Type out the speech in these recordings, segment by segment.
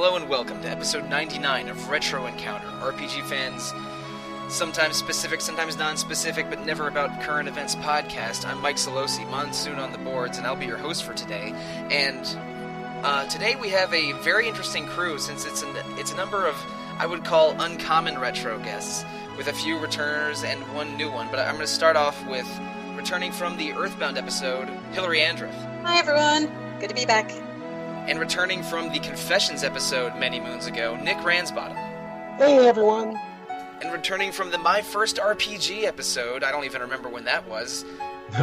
Hello and welcome to episode 99 of Retro Encounter, RPG fans, sometimes specific, sometimes non-specific, but never about current events podcast. I'm Mike Sollosi, Monsoon on the boards, and I'll be your host for today. And today we have a very interesting crew, since it's a number of, I would call, uncommon retro guests, with a few returners and one new one. But I'm going to start off with, returning from the Earthbound episode, Hilary Andreff. Hi everyone, good to be back. And returning from the Confessions episode many moons ago, Nick Ransbottom. Hey everyone. And returning from the My First RPG episode, I don't even remember when that was,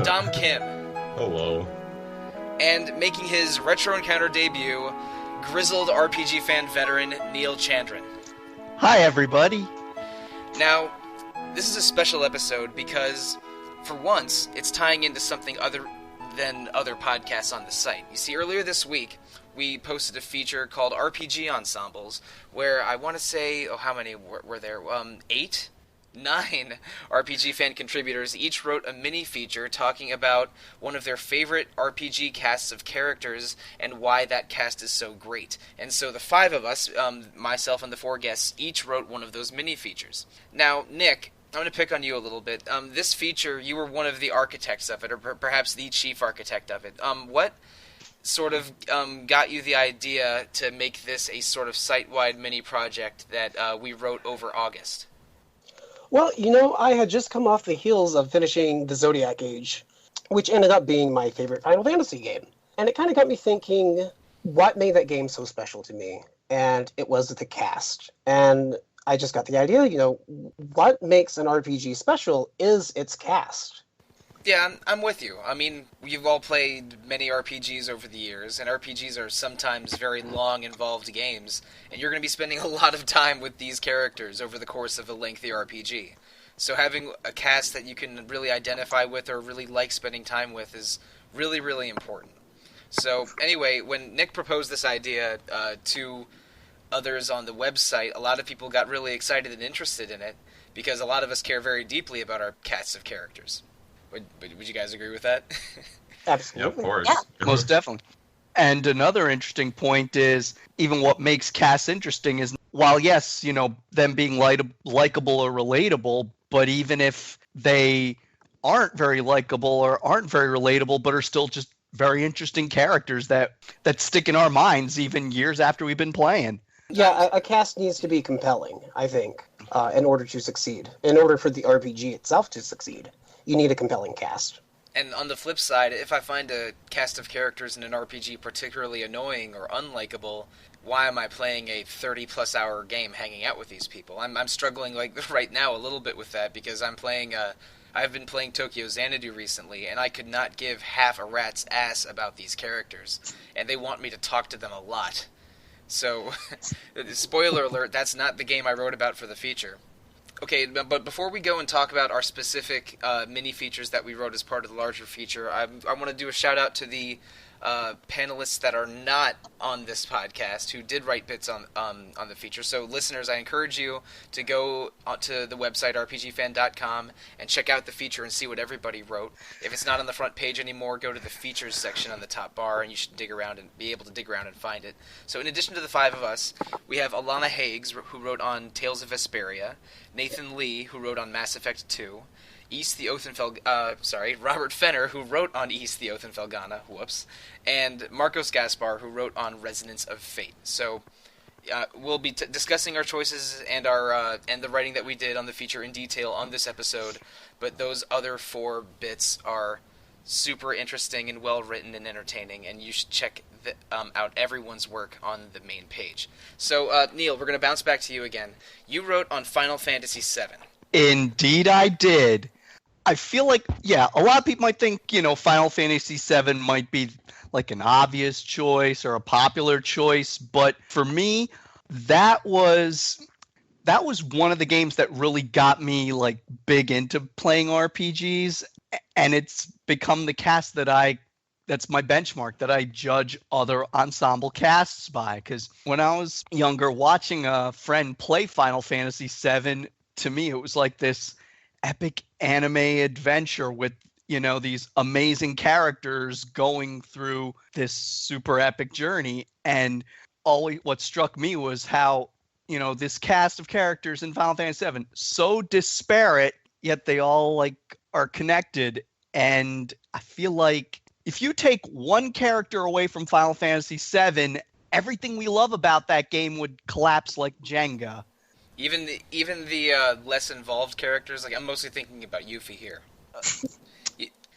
Dom Kim. Hello. And making his Retro Encounter debut, grizzled RPG fan veteran Neal Chandran. Hi everybody. Now, this is a special episode because, for once, it's tying into something other than other podcasts on the site. You see, earlier this week, we posted a feature called RPG Ensembles, where I want to say, how many were there? 8? 9 RPG fan contributors each wrote a mini-feature talking about one of their favorite RPG casts of characters and why that cast is so great. And so the 5 of us, myself and the 4 guests, each wrote one of those mini-features. Now, Nick, I'm going to pick on you a little bit. This feature, you were one of the architects of it, or perhaps the chief architect of it. What sort of got you the idea to make this a sort of site-wide mini-project that we wrote over August? Well, I had just come off the heels of finishing the Zodiac Age, which ended up being my favorite Final Fantasy game. And it kind of got me thinking, what made that game so special to me? And it was the cast. And I just got the idea, what makes an RPG special is its cast. Yeah, I'm with you. I mean, you've all played many RPGs over the years, and RPGs are sometimes very long, involved games, and you're going to be spending a lot of time with these characters over the course of a lengthy RPG. So having a cast that you can really identify with or really like spending time with is really, really important. So anyway, when Nick proposed this idea to others on the website, a lot of people got really excited and interested in it, because a lot of us care very deeply about our casts of characters. Would you guys agree with that? Absolutely. Yeah, of course. Yeah. Most definitely. And another interesting point is, even what makes casts interesting is, while yes, them being likable or relatable, but even if they aren't very likable or aren't very relatable, but are still just very interesting characters that stick in our minds even years after we've been playing. Yeah, a cast needs to be compelling, I think, in order to succeed. In order for the RPG itself to succeed, you need a compelling cast. And on the flip side, if I find a cast of characters in an RPG particularly annoying or unlikable, why am I playing a 30-plus hour game hanging out with these people? I'm struggling right now a little bit with that, because I've been playing Tokyo Xanadu recently, and I could not give half a rat's ass about these characters, and they want me to talk to them a lot. So, spoiler alert, that's not the game I wrote about for the feature. Okay, but before we go and talk about our specific mini-features that we wrote as part of the larger feature, I want to do a shout-out to the panelists that are not on this podcast who did write bits on the feature. So, listeners, I encourage you to go to the website, rpgfan.com, and check out the feature and see what everybody wrote. If it's not on the front page anymore, go to the features section on the top bar, and you should dig around and be able to dig around and find it. So, in addition to the 5 of us, we have Alana Hagues, who wrote on Tales of Vesperia, Nathan Lee, who wrote on Mass Effect 2, Robert Fenner, who wrote on East the Oath-in-Felghana, and Marcos Gaspar, who wrote on Resonance of Fate. So, we'll be discussing our choices and and the writing that we did on the feature in detail on this episode, but those other 4 bits are super interesting and well-written and entertaining, and you should check out everyone's work on the main page. So, Neal, we're going to bounce back to you again. You wrote on Final Fantasy VII. Indeed I did. I feel like, a lot of people might think, Final Fantasy VII might be like an obvious choice or a popular choice, but for me, that was one of the games that really got me big into playing RPGs, and it's become the cast that's my benchmark that I judge other ensemble casts by. Because when I was younger, watching a friend play Final Fantasy VII, to me, it was like this epic anime adventure with, these amazing characters going through this super epic journey. And what struck me was how, this cast of characters in Final Fantasy VII, so disparate, yet they all like are connected. And I feel like if you take one character away from Final Fantasy VII, everything we love about that game would collapse like Jenga. Even the less involved characters, like I'm mostly thinking about Yuffie here.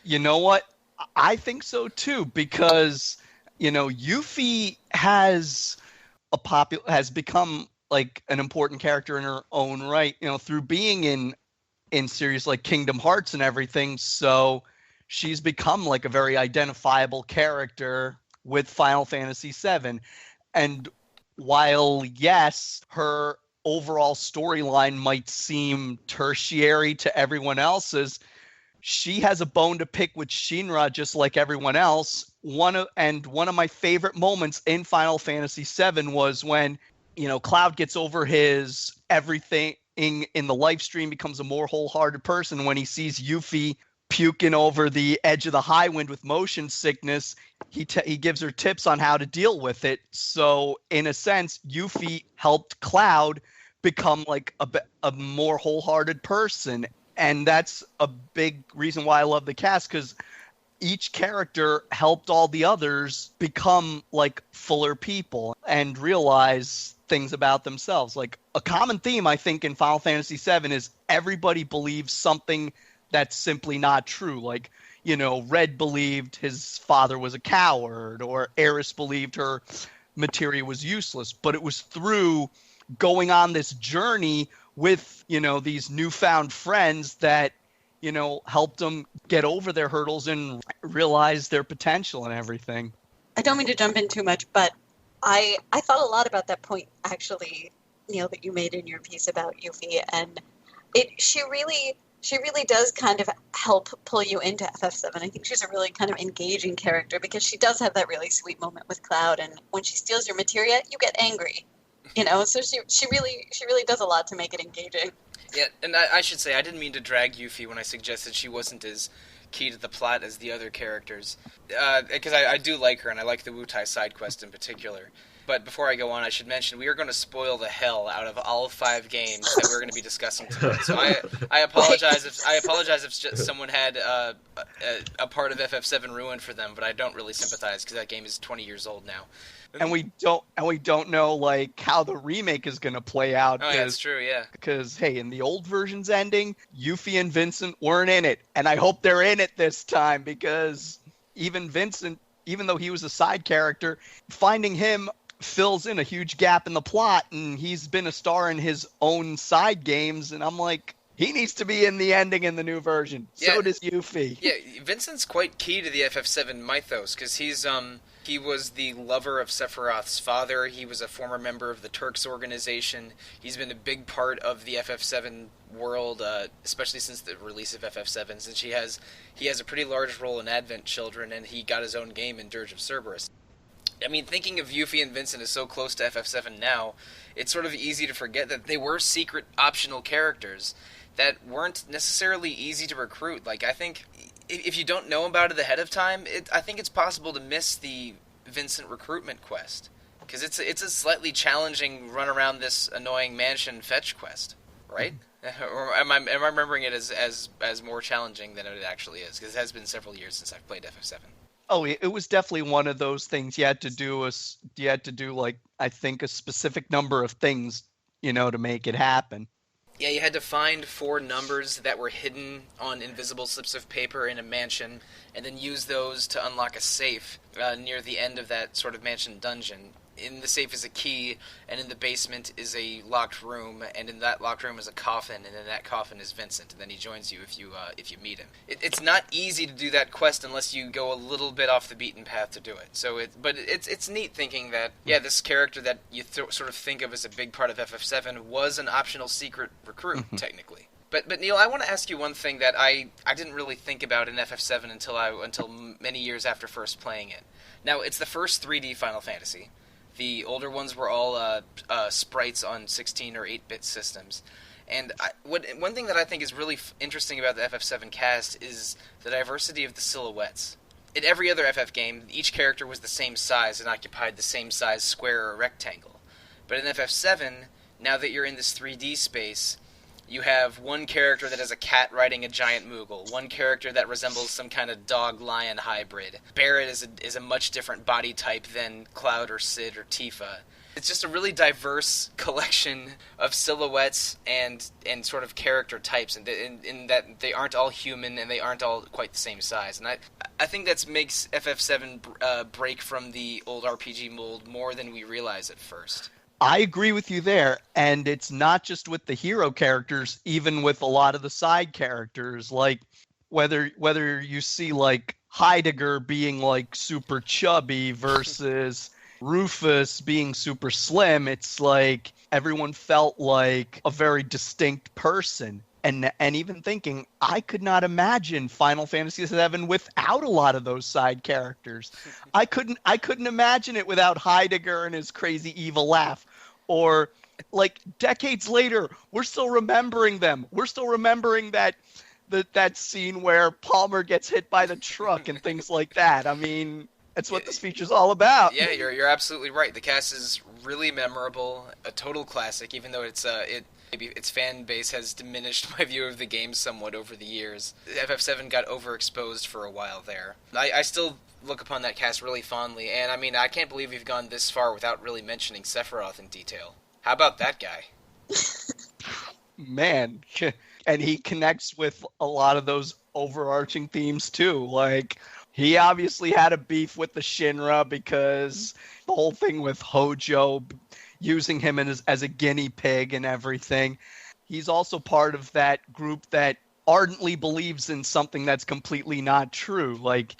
You know what? I think so too, because Yuffie has become like an important character in her own right, through being in series like Kingdom Hearts and everything. So she's become like a very identifiable character with Final Fantasy VII. And while, yes, her overall storyline might seem tertiary to everyone else's, she has a bone to pick with Shinra just like everyone else. One of my favorite moments in Final Fantasy VII was when, Cloud gets over his everything in the live stream, becomes a more wholehearted person. When he sees Yuffie puking over the edge of the high wind with motion sickness, he gives her tips on how to deal with it. So in a sense, Yuffie helped Cloud become like a more wholehearted person. And that's a big reason why I love the cast, because each character helped all the others become like fuller people and realize things about themselves. Like a common theme, I think, in Final Fantasy VII is everybody believes something that's simply not true. Like, Red believed his father was a coward, or Aeris believed her materia was useless. But it was through going on this journey with, these newfound friends that, helped them get over their hurdles and realize their potential and everything. I don't mean to jump in too much, but I thought a lot about that point, actually, Neal, that you made in your piece about Yuffie, and she really does kind of help pull you into FF7. I think she's a really kind of engaging character because she does have that really sweet moment with Cloud, and when she steals your materia, you get angry. So she really does a lot to make it engaging. Yeah, and I should say, I didn't mean to drag Yuffie when I suggested she wasn't as key to the plot as the other characters. Because I do like her, and I like the Wutai side quest in particular. But before I go on, I should mention we are going to spoil the hell out of all 5 games that we're going to be discussing tonight. So I apologize if someone had a part of FF7 ruined for them, but I don't really sympathize because that game is 20 years old now. And we don't know like how the remake is going to play out. Oh, yeah, that's true, yeah. Because, hey, in the old version's ending, Yuffie and Vincent weren't in it. And I hope they're in it this time, because even Vincent, even though he was a side character, finding him fills in a huge gap in the plot, and he's been a star in his own side games, and I'm like, he needs to be in the ending in the new version. Yeah. So does Yuffie. Yeah, Vincent's quite key to the FF7 mythos, because he was the lover of Sephiroth's father. He was a former member of the Turks organization. He's been a big part of the FF7 world, especially since the release of FF7, since he has a pretty large role in Advent Children, and he got his own game in Dirge of Cerberus. I mean, thinking of Yuffie and Vincent as so close to FF7 now, it's sort of easy to forget that they were secret optional characters that weren't necessarily easy to recruit. Like, I think if you don't know about it ahead of time, I think it's possible to miss the Vincent recruitment quest, because it's a slightly challenging run around this annoying mansion fetch quest, right? Or am I remembering it as more challenging than it actually is? Because it has been several years since I've played FF7. Oh, it was definitely one of those things. You had to do like, I think, a specific number of things, to make it happen. Yeah, you had to find 4 numbers that were hidden on invisible slips of paper in a mansion, and then use those to unlock a safe near the end of that sort of mansion dungeon. In the safe is a key, and in the basement is a locked room, and in that locked room is a coffin, and in that coffin is Vincent, and then he joins you if you meet him. It's not easy to do that quest unless you go a little bit off the beaten path to do it. But it's neat thinking that, yeah, this character that you sort of think of as a big part of FF7 was an optional secret recruit, technically. But Neal, I want to ask you one thing that I didn't really think about in FF7 until many years after first playing it. Now, it's the first 3D Final Fantasy. The older ones were all sprites on 16 or 8-bit systems. And one thing that I think is really interesting about the FF7 cast is the diversity of the silhouettes. in every other FF game, each character was the same size and occupied the same size square or rectangle. But in FF7, now that you're in this 3D space, you have one character that is a cat riding a giant Moogle, one character that resembles some kind of dog-lion hybrid. Barret is a much different body type than Cloud or Cid or Tifa. It's just a really diverse collection of silhouettes and sort of character types, in that they aren't all human and they aren't all quite the same size. And I think that makes FF7 break from the old RPG mold more than we realize at first. I agree with you there, and it's not just with the hero characters, even with a lot of the side characters, like whether you see like Heidegger being like super chubby versus Rufus being super slim, it's like everyone felt like a very distinct person. And even thinking, I could not imagine Final Fantasy VII without a lot of those side characters. I couldn't imagine it without Heidegger and his crazy evil laugh. Or, like, decades later, we're still remembering them. We're still remembering that scene where Palmer gets hit by the truck and things like that. I mean, that's what this feature's all about. Yeah, you're absolutely right. The cast is really memorable, a total classic, even though maybe its fan base has diminished my view of the game somewhat over the years. FF7 got overexposed for a while there. I still look upon that cast really fondly, and I mean, I can't believe we've gone this far without really mentioning Sephiroth in detail. How about that guy? Man, and he connects with a lot of those overarching themes too. Like, he obviously had a beef with the Shinra because the whole thing with Hojo using him as a guinea pig and everything. He's also part of that group that ardently believes in something that's completely not true. Like,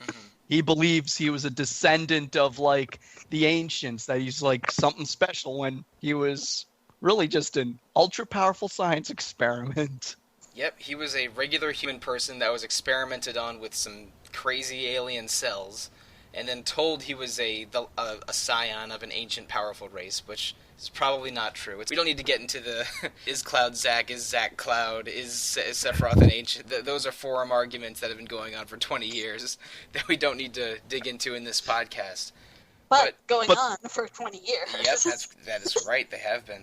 he believes he was a descendant of, like, the ancients, that he's, like, something special when he was really just an ultra-powerful science experiment. Yep, he was a regular human person that was experimented on with some crazy alien cells, and then told he was a scion of an ancient powerful race, which is probably not true. We don't need to get into the is Cloud Zack, is Zack Cloud, is Sephiroth an ancient... Those are forum arguments that have been going on for 20 years that we don't need to dig into in this podcast. But going on for 20 years. Yep, that is right, they have been.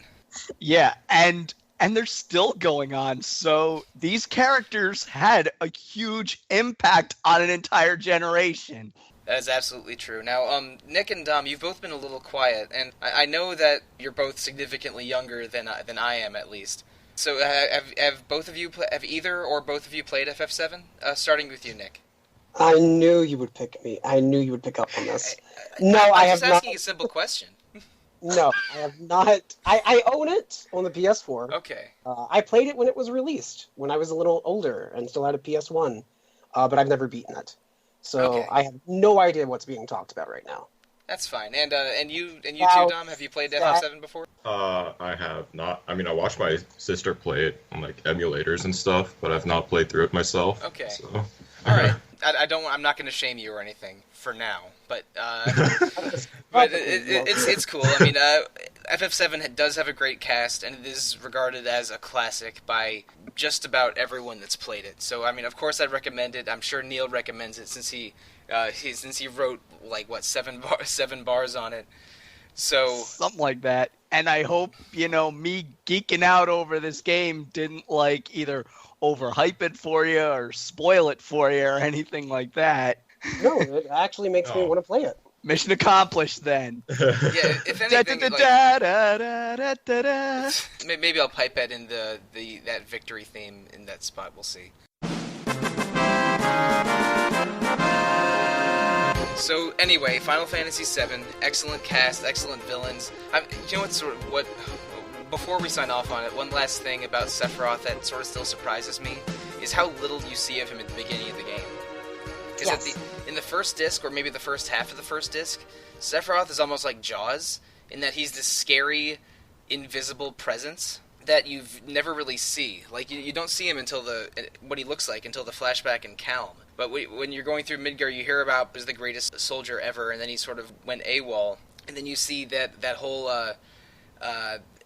Yeah, and they're still going on, so these characters had a huge impact on an entire generation. That is absolutely true. Now, Nick and Dom, you've both been a little quiet, and I know that you're both significantly younger than I am, at least. So, have either or both of you played FF7? Starting with you, Nick. I knew you would pick me. I knew you would pick up on this. I have not. I'm just asking a simple question. No, I have not. I own it on the PS4. Okay. I played it when it was released, when I was a little older and still had a PS1, but I've never beaten it. So okay. I have no idea what's being talked about right now. That's fine. And you too, Dom, have you played FF7 before? I have not. I mean, I watched my sister play it on like emulators and stuff, but I've not played through it myself. Okay. So. All right. I'm not going to shame you or anything for now, but it's cool. I mean, FF7 does have a great cast, and it is regarded as a classic by just about everyone that's played it. So, I mean, of course, I'd recommend it. I'm sure Neal recommends it since he wrote like what seven bars on it. So something like that. And I hope me geeking out over this game didn't like either overhype it for you or spoil it for you or anything like that. No, it actually makes me want to play it. Mission accomplished then. Yeah, if anything, maybe I'll pipe it in that victory theme in that spot. We'll see. So anyway, Final Fantasy VII, excellent cast, excellent villains. Before we sign off on it, one last thing about Sephiroth that sort of still surprises me is how little you see of him at the beginning of the game. Because in the first disc, or maybe the first half of the first disc, Sephiroth is almost like Jaws, in that he's this scary, invisible presence that you never really see. Like, you don't see him until what he looks like until the flashback in Calm. But when you're going through Midgar, you hear about he's the greatest soldier ever, and then he sort of went AWOL, and then you see that whole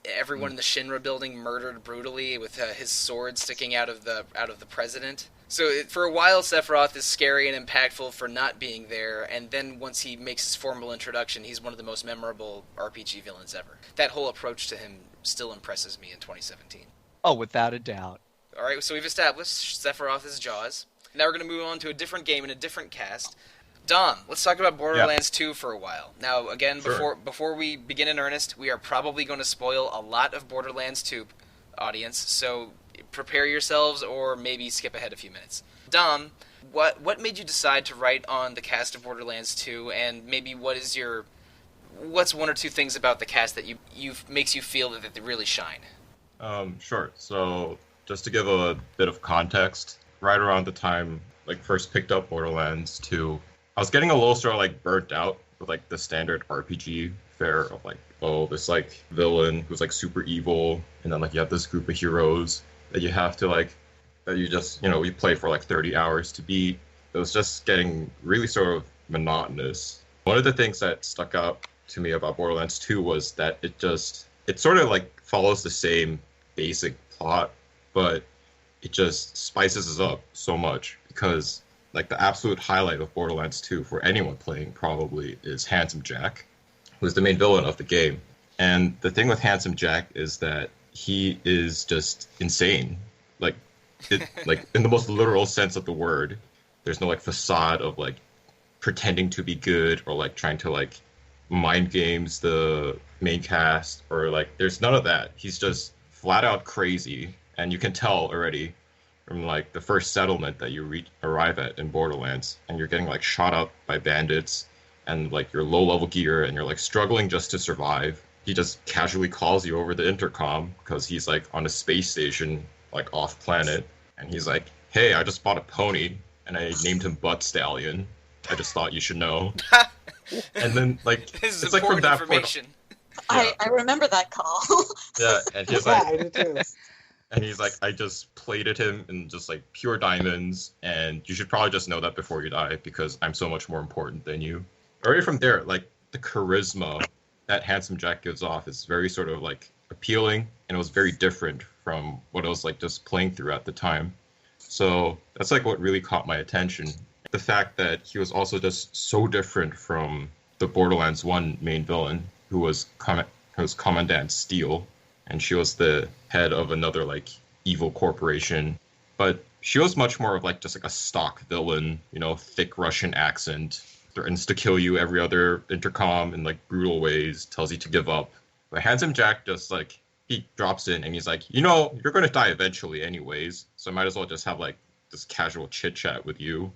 everyone in the Shinra building murdered brutally with his sword sticking out of the president. So for a while, Sephiroth is scary and impactful for not being there, and then once he makes his formal introduction, he's one of the most memorable RPG villains ever. That whole approach to him still impresses me in 2017. Oh, without a doubt. All right, so we've established Sephiroth is Jaws. Now we're going to move on to a different game and a different cast. Dom, let's talk about Borderlands 2 for a while. Now, again, Sure. before we begin in earnest, we are probably going to spoil a lot of Borderlands 2, audience, so prepare yourselves or maybe skip ahead a few minutes. Dom, what made you decide to write on the cast of Borderlands 2, and maybe what's one or two things about the cast that you makes you feel that they really shine? Sure. So just to give a bit of context, right around the time first picked up Borderlands 2, I was getting a little sort of burnt out with the standard RPG fare of this villain who's super evil, and then you have this group of heroes that you have to that you just you play for 30 hours to beat. It was just getting really sort of monotonous. One of the things that stuck out to me about Borderlands 2 was that it sort of follows the same basic plot, but it just spices it up so much, because the absolute highlight of Borderlands 2 for anyone playing probably is Handsome Jack, who's the main villain of the game. And the thing with Handsome Jack is that he is just insane. In the most literal sense of the word. There's no facade of pretending to be good or trying to mind games the main cast, or there's none of that. He's just flat out crazy, and you can tell already from the first settlement that you arrive at in Borderlands, and you're getting shot up by bandits, and your low level gear, and you're struggling just to survive. He just casually calls you over the intercom because he's on a space station off planet, and he's hey, I just bought a pony and I named him Butt Stallion. I just thought you should know. And then this is it's important from that information. I remember that call. Yeah, and he's Yeah, I do too. and he's I just plated him in just pure diamonds, and you should probably just know that before you die, because I'm so much more important than you. Already from there, the charisma that Handsome Jack gives off is very sort of appealing, and it was very different from what I was just playing through at the time. So that's what really caught my attention. The fact that he was also just so different from the Borderlands 1 main villain, who was Commandant Steele, and she was the head of another evil corporation. But she was much more of just a stock villain, thick Russian accent, threatens to kill you every other intercom in brutal ways, tells you to give up. But Handsome Jack just he drops in and he's you're going to die eventually anyways, so I might as well just have this casual chit chat with you.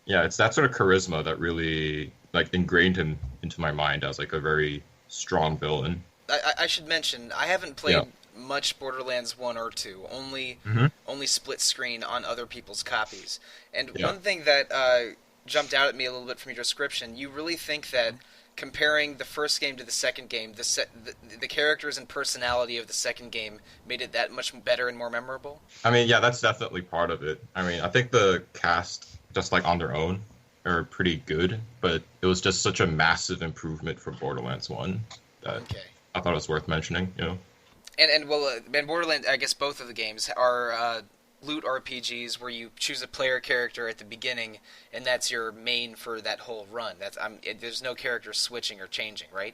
Yeah, it's that sort of charisma that really ingrained him into my mind as a very strong villain. I should mention, I haven't played much Borderlands 1 or 2, only split screen on other people's copies. And one thing that jumped out at me a little bit from your description, you really think that comparing the first game to the second game, the characters and personality of the second game made it that much better and more memorable? I mean, yeah, that's definitely part of it. I mean, I think the cast, just on their own, are pretty good, but it was just such a massive improvement from Borderlands 1 that I thought it was worth mentioning, And Borderlands, I guess both of the games are loot RPGs where you choose a player character at the beginning, and that's your main for that whole run. There's no character switching or changing, right?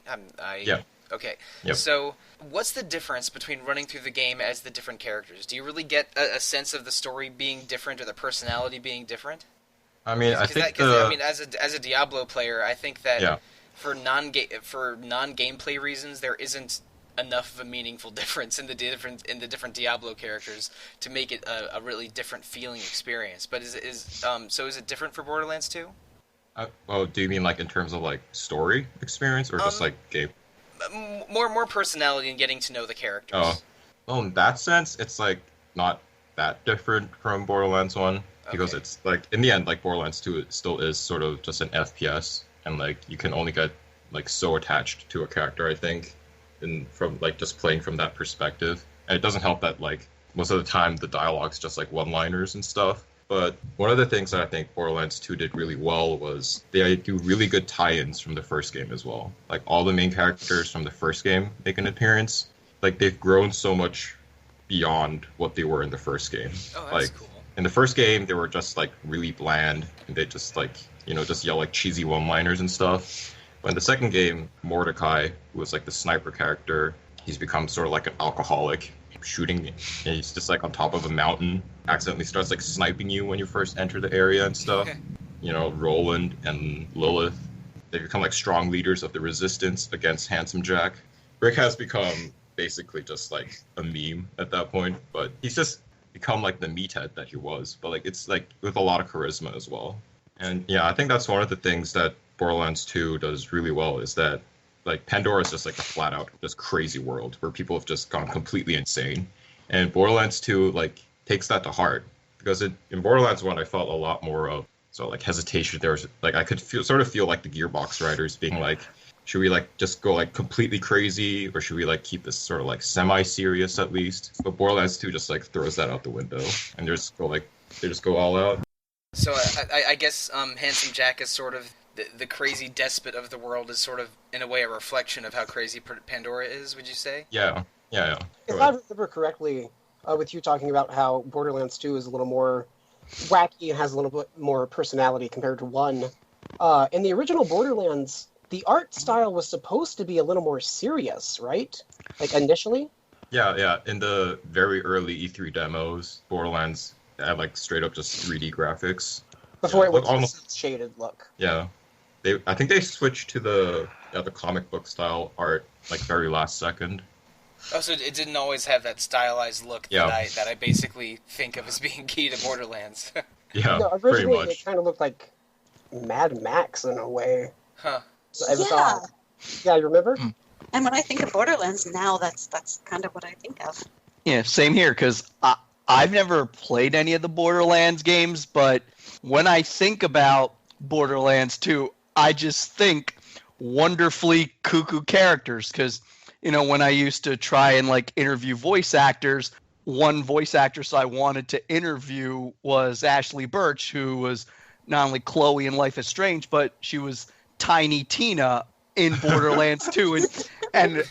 Yeah. Okay. Yep. So, what's the difference between running through the game as the different characters? Do you really get a sense of the story being different or the personality being different? I mean, I think as a Diablo player, I think that for non-gameplay reasons, there isn't enough of a meaningful difference in the different Diablo characters to make it a really different feeling experience. But is it different for Borderlands 2? Well, do you mean in terms of story experience, or just game? More personality and getting to know the characters. Oh, well, in that sense, it's not that different from Borderlands 1, because it's in the end, Borderlands 2 it still is sort of just an FPS, and you can only get so attached to a character, I think, from just playing from that perspective. And it doesn't help that most of the time the dialogue's just one-liners and stuff. But one of the things that I think Borderlands 2 did really well was they do really good tie-ins from the first game as well. All the main characters from the first game make an appearance. They've grown so much beyond what they were in the first game. Oh, that's cool. In the first game, they were just like really bland, and they just like just yell like cheesy one-liners and stuff. But in the second game, Mordecai, who was like the sniper character, he's become sort of like an alcoholic, shooting, and he's just like on top of a mountain, accidentally starts like sniping you when you first enter the area and stuff. Roland and Lilith, they become like strong leaders of the resistance against Handsome Jack. Rick has become basically just like a meme at that point, but he's just become like the meathead that he was, but like it's like with a lot of charisma as well. And yeah, I think that's one of the things that Borderlands 2 does really well, is that like Pandora is just like a flat out just crazy world where people have just gone completely insane. And Borderlands 2 like takes that to heart, because in Borderlands 1 I felt a lot more of like hesitation. There was like I could feel like the Gearbox writers being like, should we like just go like completely crazy, or should we like keep this sort of like semi-serious at least? But Borderlands 2 just like throws that out the window and they just go all out. So I guess Handsome Jack is sort of the crazy despot of the world, is sort of in a way a reflection of how crazy Pandora is. Would you say? Yeah. If I remember correctly, with you talking about how Borderlands 2 is a little more wacky and has a little bit more personality compared to 1. In the original Borderlands, the art style was supposed to be a little more serious, right? Like initially? Yeah. In the very early E3 demos, Borderlands had like straight up just 3D graphics. Before it was almost shaded look. Yeah. I think they switched to the comic book style art like very last second. Oh, so it didn't always have that stylized look that I basically think of as being key to Borderlands. Yeah, no, pretty originally much. It kind of looked like Mad Max in a way. Huh. So I thought, yeah, you remember? And when I think of Borderlands now, that's kind of what I think of. Yeah, same here, because I've never played any of the Borderlands games, but when I think about Borderlands 2, I just think wonderfully cuckoo characters, because when I used to try and like interview voice actors, one voice actress I wanted to interview was Ashley Birch, who was not only Chloe in Life is Strange, but she was Tiny Tina in Borderlands 2. And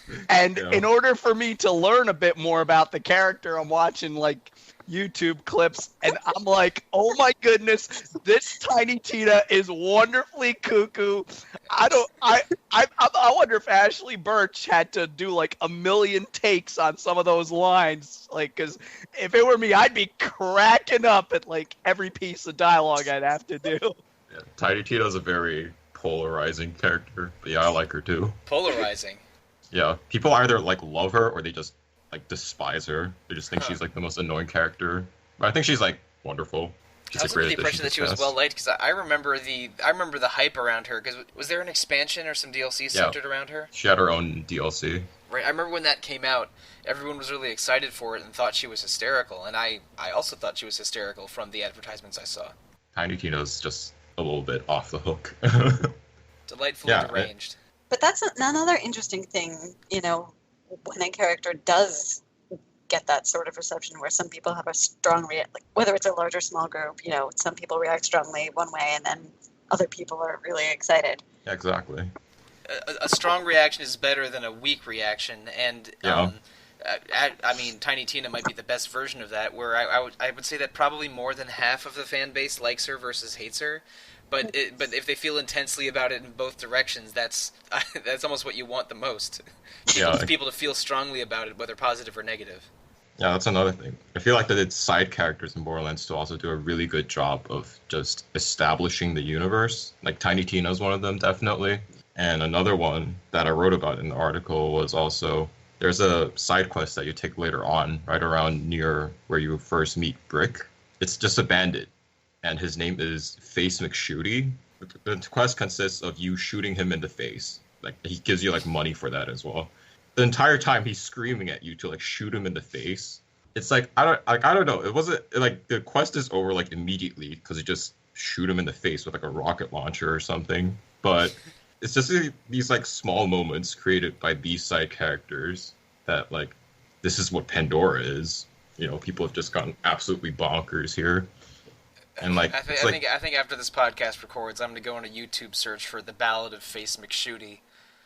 in order for me to learn a bit more about the character, I'm watching like YouTube clips, and I'm like, oh my goodness, this Tiny Tina is wonderfully cuckoo. I wonder if Ashley Birch had to do like a million takes on some of those lines, like, because if it were me, I'd be cracking up at like every piece of dialogue I'd have to do. Yeah, Tiny Tina's a very polarizing character, but yeah, I like her too. Polarizing. Yeah, people either like love her or they just like despise her. They just think she's like the most annoying character. But I think she's like wonderful. I was under the impression that she was well liked, because I remember the hype around her. Because was there an expansion or some DLC centered around her? She had her own DLC. Right, I remember when that came out, everyone was really excited for it and thought she was hysterical, and I also thought she was hysterical from the advertisements I saw. Tiny Tina's just a little bit off the hook. Delightfully deranged. But that's another interesting thing, when a character does get that sort of reception, where some people have a strong like whether it's a large or small group, some people react strongly one way and then other people are really excited. Yeah, exactly. A strong reaction is better than a weak reaction, and I mean, Tiny Tina might be the best version of that, where I would say that probably more than half of the fan base likes her versus hates her. But if they feel intensely about it in both directions, that's almost what you want the most. People to feel strongly about it, whether positive or negative. Yeah, that's another thing. I feel like that its side characters in Borderlands 2 also do a really good job of just establishing the universe. Like Tiny Tina is one of them, definitely. And another one that I wrote about in the article was also, there's a side quest that you take later on, right around near where you first meet Brick. It's just a bandit, and his name is Face McShooty. The quest consists of you shooting him in the face. Like, he gives you like money for that as well. The entire time he's screaming at you to like shoot him in the face. It's like I don't know. It wasn't like the quest is over like immediately because you just shoot him in the face with like a rocket launcher or something. But it's just these like small moments created by these side characters that like this is what Pandora is. People have just gone absolutely bonkers here. And like I think after this podcast records, I'm gonna go on a YouTube search for the Ballad of Face McShooty.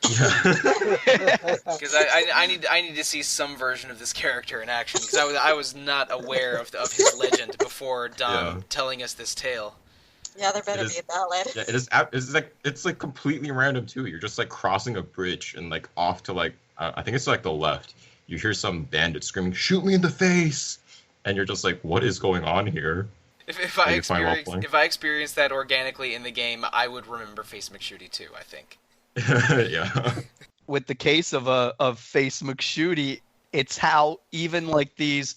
Because I need to see some version of this character in action, because I was not aware of his legend before Dom telling us this tale. Yeah, there better be a ballad. Yeah, it's like completely random too. You're just like crossing a bridge and like off to like I think it's like the left. You hear some bandit screaming, "Shoot me in the face!" And you're just like, "What is going on here?" If I experienced that organically in the game, I would remember Face McShooty too, I think. Yeah. With the case of Face McShooty, it's how even like these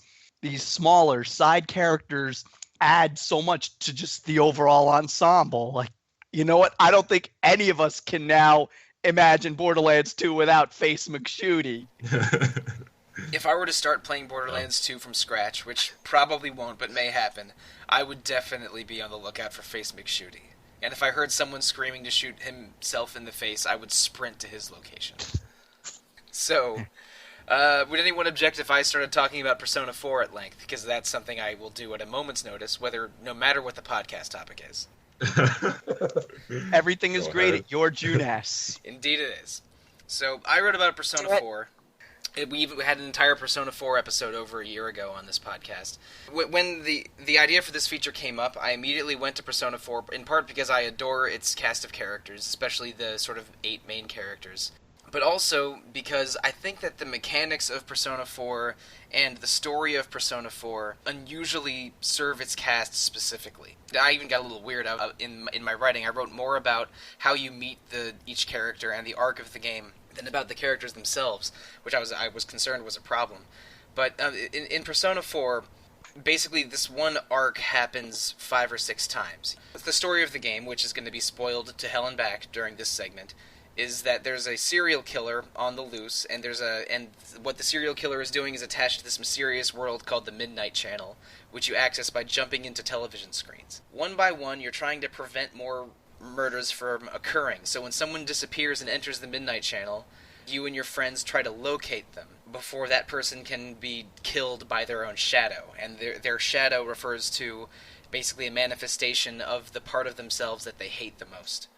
smaller side characters add so much to just the overall ensemble. Like, you know what? I don't think any of us can now imagine Borderlands 2 without Face McShooty. If I were to start playing Borderlands 2 from scratch, which probably won't but may happen, I would definitely be on the lookout for Face McShooty. And if I heard someone screaming to shoot himself in the face, I would sprint to his location. So, would anyone object if I started talking about Persona 4 at length? Because that's something I will do at a moment's notice, no matter what the podcast topic is. Everything is great at your Junes. Indeed it is. So, I wrote about Persona 4. We had an entire Persona 4 episode over a year ago on this podcast. When the idea for this feature came up, I immediately went to Persona 4, in part because I adore its cast of characters, especially the sort of 8 main characters. But also because I think that the mechanics of Persona 4 and the story of Persona 4 unusually serve its cast specifically. I even got a little weird in my writing. I wrote more about how you meet each character and the arc of the game than about the characters themselves, which I was concerned was a problem. But in Persona 4, basically this one arc happens 5 or 6 times. The story of the game, which is going to be spoiled to hell and back during this segment, is that there's a serial killer on the loose, and what the serial killer is doing is attached to this mysterious world called the Midnight Channel, which you access by jumping into television screens. One by one, you're trying to prevent more murders from occurring. So when someone disappears and enters the Midnight Channel, you and your friends try to locate them before that person can be killed by their own shadow. And their shadow refers to basically a manifestation of the part of themselves that they hate the most.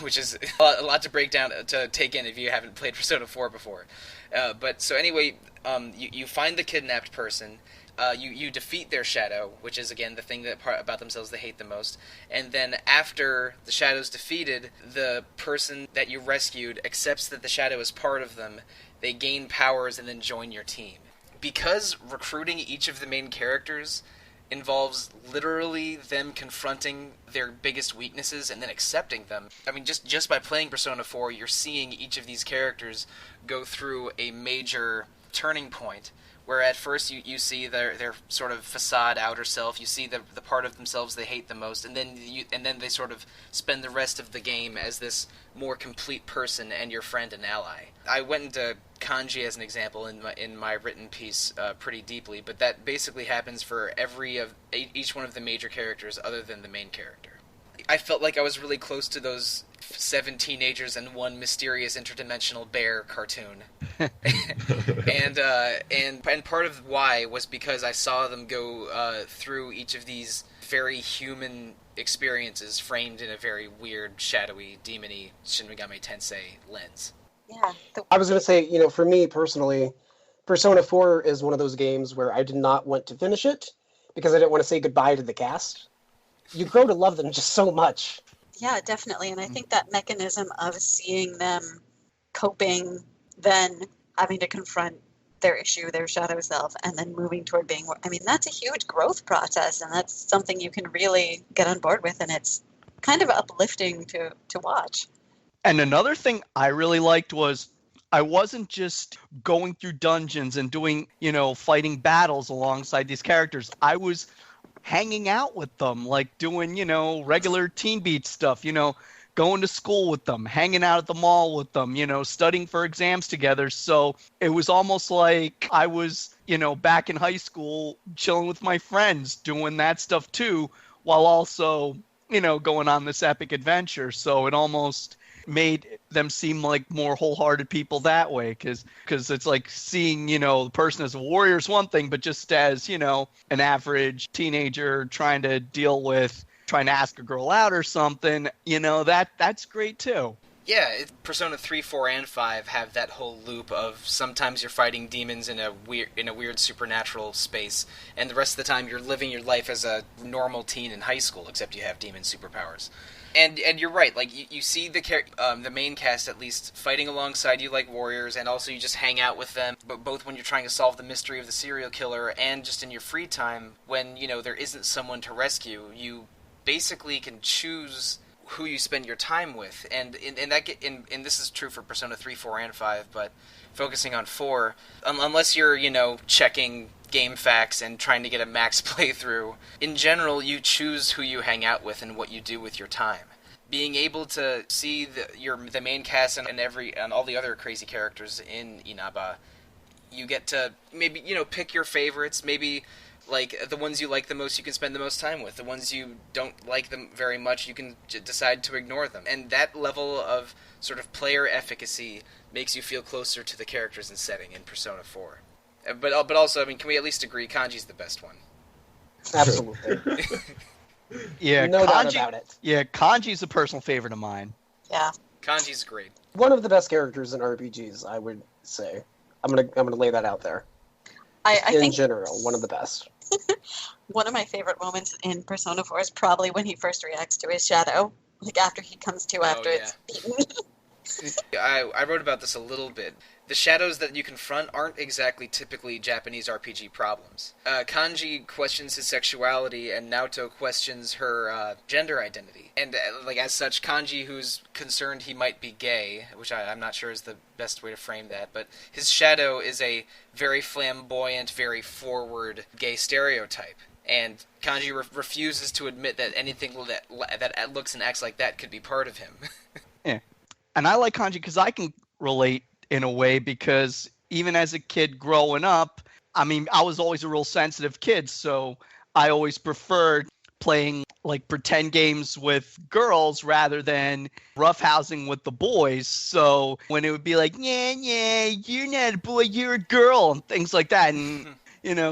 Which is a lot to break down, to take in if you haven't played Persona 4 before. But so anyway, you find the kidnapped person, you defeat their shadow, which is again the thing about themselves they hate the most, and then after the shadow's defeated, the person that you rescued accepts that the shadow is part of them, they gain powers and then join your team. Because recruiting each of the main characters involves literally them confronting their biggest weaknesses and then accepting them. I mean, just by playing Persona 4, you're seeing each of these characters go through a major turning point, where at first you see their sort of facade outer self, you see the part of themselves they hate the most, and then they sort of spend the rest of the game as this more complete person and your friend and ally. I went into kanji as an example in my written piece pretty deeply, but that basically happens for each one of the major characters other than the main character. I felt like I was really close to those 7 teenagers and one mysterious interdimensional bear cartoon. and part of why was because I saw them go through each of these very human experiences framed in a very weird, shadowy, demony Shin Megami Tensei lens. Yeah. I was going to say, for me personally, Persona 4 is one of those games where I did not want to finish it because I didn't want to say goodbye to the cast. You grow to love them just so much. Yeah, definitely. And I think that mechanism of seeing them coping, then having to confront their issue, their shadow self, and then moving toward being, that's a huge growth process, and that's something you can really get on board with, and it's kind of uplifting to watch. And another thing I really liked was I wasn't just going through dungeons and doing, fighting battles alongside these characters. I was hanging out with them, like doing, regular Teen Beat stuff, going to school with them, hanging out at the mall with them, studying for exams together. So it was almost like I was, back in high school chilling with my friends, doing that stuff too, while also, going on this epic adventure. So it almost made them seem like more wholehearted people that way, because it's like seeing the person as a warrior is one thing, but just as an average teenager trying to ask a girl out or something, that's great too. Yeah, Persona 3, 4, and 5 have that whole loop of sometimes you're fighting demons in a weird supernatural space, and the rest of the time you're living your life as a normal teen in high school, except you have demon superpowers. And you're right, like, you see the main cast, at least, fighting alongside you like warriors, and also you just hang out with them, but both when you're trying to solve the mystery of the serial killer, and just in your free time, when, there isn't someone to rescue, you basically can choose who you spend your time with, and this is true for Persona 3, 4, and 5, but focusing on 4, unless you're, checking game facts and trying to get a max playthrough, in general, you choose who you hang out with and what you do with your time. Being able to see the main cast and all the other crazy characters in Inaba, you get to maybe, pick your favorites, maybe like the ones you like the most you can spend the most time with. The ones you don't like them very much, you can decide to ignore them. And that level of sort of player efficacy makes you feel closer to the characters and setting in Persona 4. But also, can we at least agree Kanji's the best one? Absolutely. Yeah, no doubt about it. Yeah, Kanji's a personal favorite of mine. Yeah. Kanji's great. One of the best characters in RPGs, I would say. I'm gonna lay that out there. I think in general, one of the best. One of my favorite moments in Persona 4 is probably when he first reacts to his shadow, like after he comes to after it's beaten. I wrote about this a little bit. The shadows that you confront aren't exactly typically Japanese RPG problems. Kanji questions his sexuality, and Naoto questions her gender identity. And as such, Kanji, who's concerned he might be gay, which I'm not sure is the best way to frame that, but his shadow is a very flamboyant, very forward gay stereotype. And Kanji refuses to admit that anything that looks and acts like that could be part of him. Yeah. And I like Kanji because I can relate in a way, because even as a kid growing up, I was always a real sensitive kid, so I always preferred playing like pretend games with girls rather than roughhousing with the boys. So when it would be like, yeah, you're not a boy, you're a girl, and things like that, and